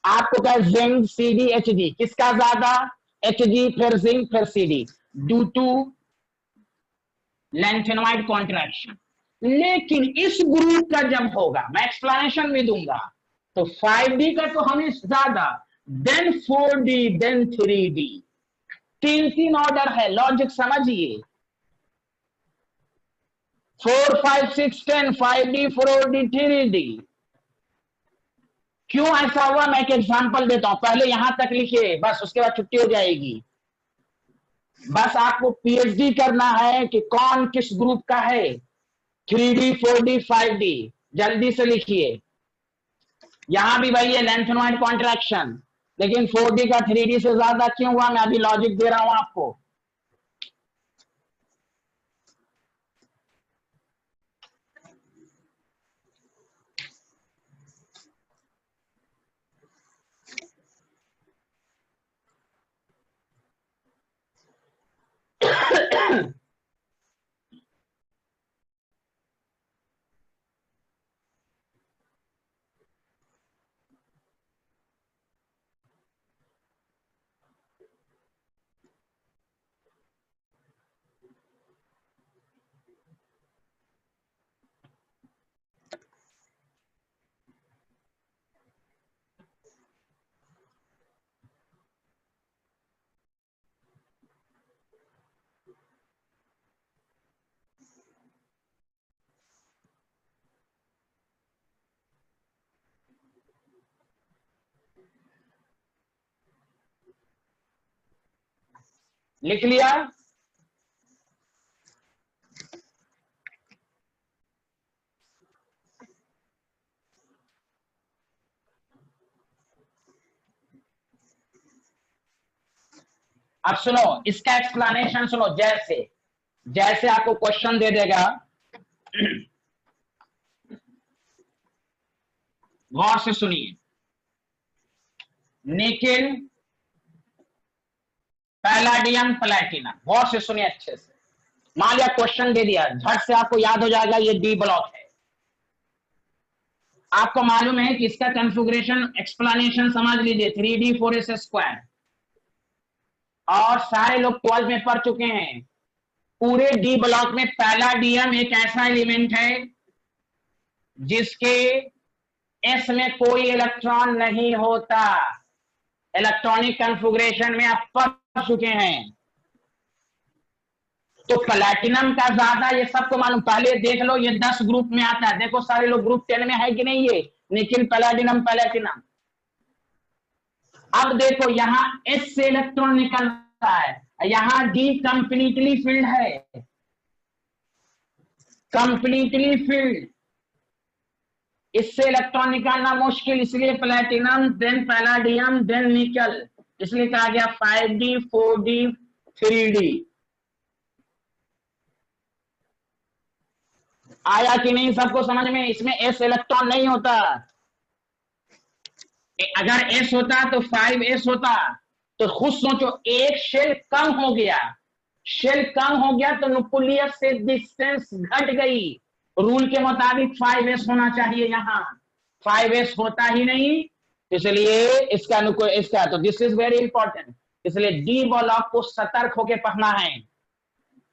S1: आपको क्या, जिंक, CD, HG, किसका ज्यादा? HG, फिर जिंक, फिर CD, due to lanthanoid contraction. लेकिन इस ग्रुप का जब होगा, मैं एक्सप्लेनेशन भी दूंगा, तो 5D का तो हमें ज्यादा, देन 4D, देन 3D। तीन तीन ऑर्डर है, लॉजिक समझिए। 4 5 6 10, 5D, 4D, 3D। क्यों ऐसा हुआ? मैं एक एग्जांपल देता हूं, पहले यहां तक लिखिए, बस उसके बाद छुट्टी हो जाएगी। बस आपको पीएचडी करना है कि कौन किस ग्रुप का है, 3D, 4D, 5D। जल्दी से लिखिए। यहां भी वही है, लैंथेनोइड कॉन्ट्रैक्शन, लेकिन 4D का 3D से ज्यादा क्यों हुआ? मैं अभी लॉजिक दे रहा हूं आपको। लिख लिया? अब सुनो, इसका एक्सप्लेनेशन सुनो। जैसे जैसे आपको क्वेश्चन दे देगा, गौर से सुनिए। निकिल, पैलाडियम, प्लैटिनम, गौर से सुनिए अच्छे से। मान लिया क्वेश्चन दे दिया, झट से आपको याद हो जाएगा ये डी ब्लॉक है। आपको मालूम है कि इसका कॉन्फ़िगरेशन, एक्सप्लेनेशन समझ लीजिए, 3D 4S स्क्वायर। और सारे लोग 12 में पढ़ चुके हैं। पूरे डी ब्लॉक में पैलाडियम एक ऐसा एलिमेंट है जिसके एस में कोई इलेक्ट्रॉन नहीं होता। इलेक्ट्रॉनिक कॉन्फ़िगरेशन में आप पढ़ चुके हैं। तो प्लैटिनम का ज्यादा, ये सबको मालूम। पहले देख लो, ये 10 ग्रुप में आता है। देखो सारे लोग ग्रुप 10 में है कि नहीं? ये निकिल, पैलाडिनम, प्लैटिनम। अब देखो यहां एस से इलेक्ट्रॉन निकल रहा है, यहां डी कंप्लीटली फिल्ड है, कंप्लीटली फिल्ड। इससे इलेक्ट्रॉन निकालना मुश्किल, इसलिए प्लैटिनम, देन पैलाडियम, देन निकल। इसलिए कहा गया 5D, 4D, 3D। आया कि नहीं सबको समझ में? इसमें एस इलेक्ट्रॉन नहीं होता। अगर एस होता तो 5S होता। तो खुद सोचो, एक शेल कम हो गया, शेल कम हो गया तो न्यूक्लियस से डिस्टेंस घट गई। रूल के मुताबिक 5S होना चाहिए, यहां 5S होता ही नहीं, इसलिए इसका तो दिस इज वेरी इंपॉर्टेंट। इसलिए डी ब्लॉक को सतर्क होकर पढ़ना है।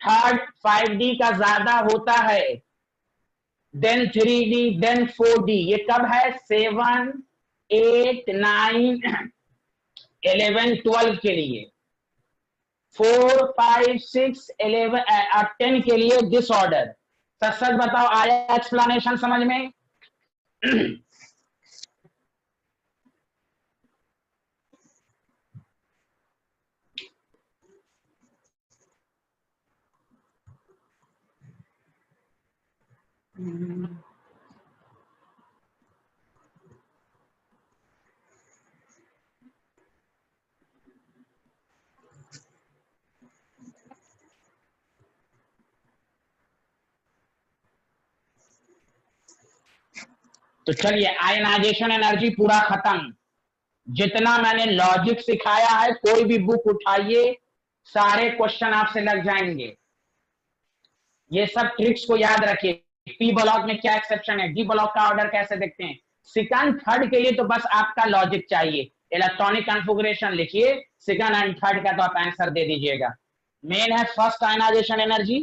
S1: थर्ड 5D का ज्यादा होता है, देन 3D, देन 4D। ये कब है? 7 8 9 11 12 के लिए, 4 5 6 11 10 के लिए दिस ऑर्डर। सच बताओ, आया एक्सप्लेनेशन समझ में? तो चलिए, आयनाइजेशन एनर्जी पूरा खत्म। जितना मैंने लॉजिक सिखाया है, कोई भी बुक उठाइए, सारे क्वेश्चन आपसे लग जाएंगे। ये सब ट्रिक्स को याद रखिए। पी ब्लॉक में क्या एक्सेप्शन है, डी ब्लॉक का ऑर्डर कैसे देखते हैं। सेकंड थर्ड के लिए तो बस आपका लॉजिक चाहिए। इलेक्ट्रॉनिक कॉन्फ़िगरेशन लिखिए, सेकंड एंड थर्ड का तो आप आंसर दे दीजिएगा। मेन है फर्स्ट आयनाइजेशन एनर्जी,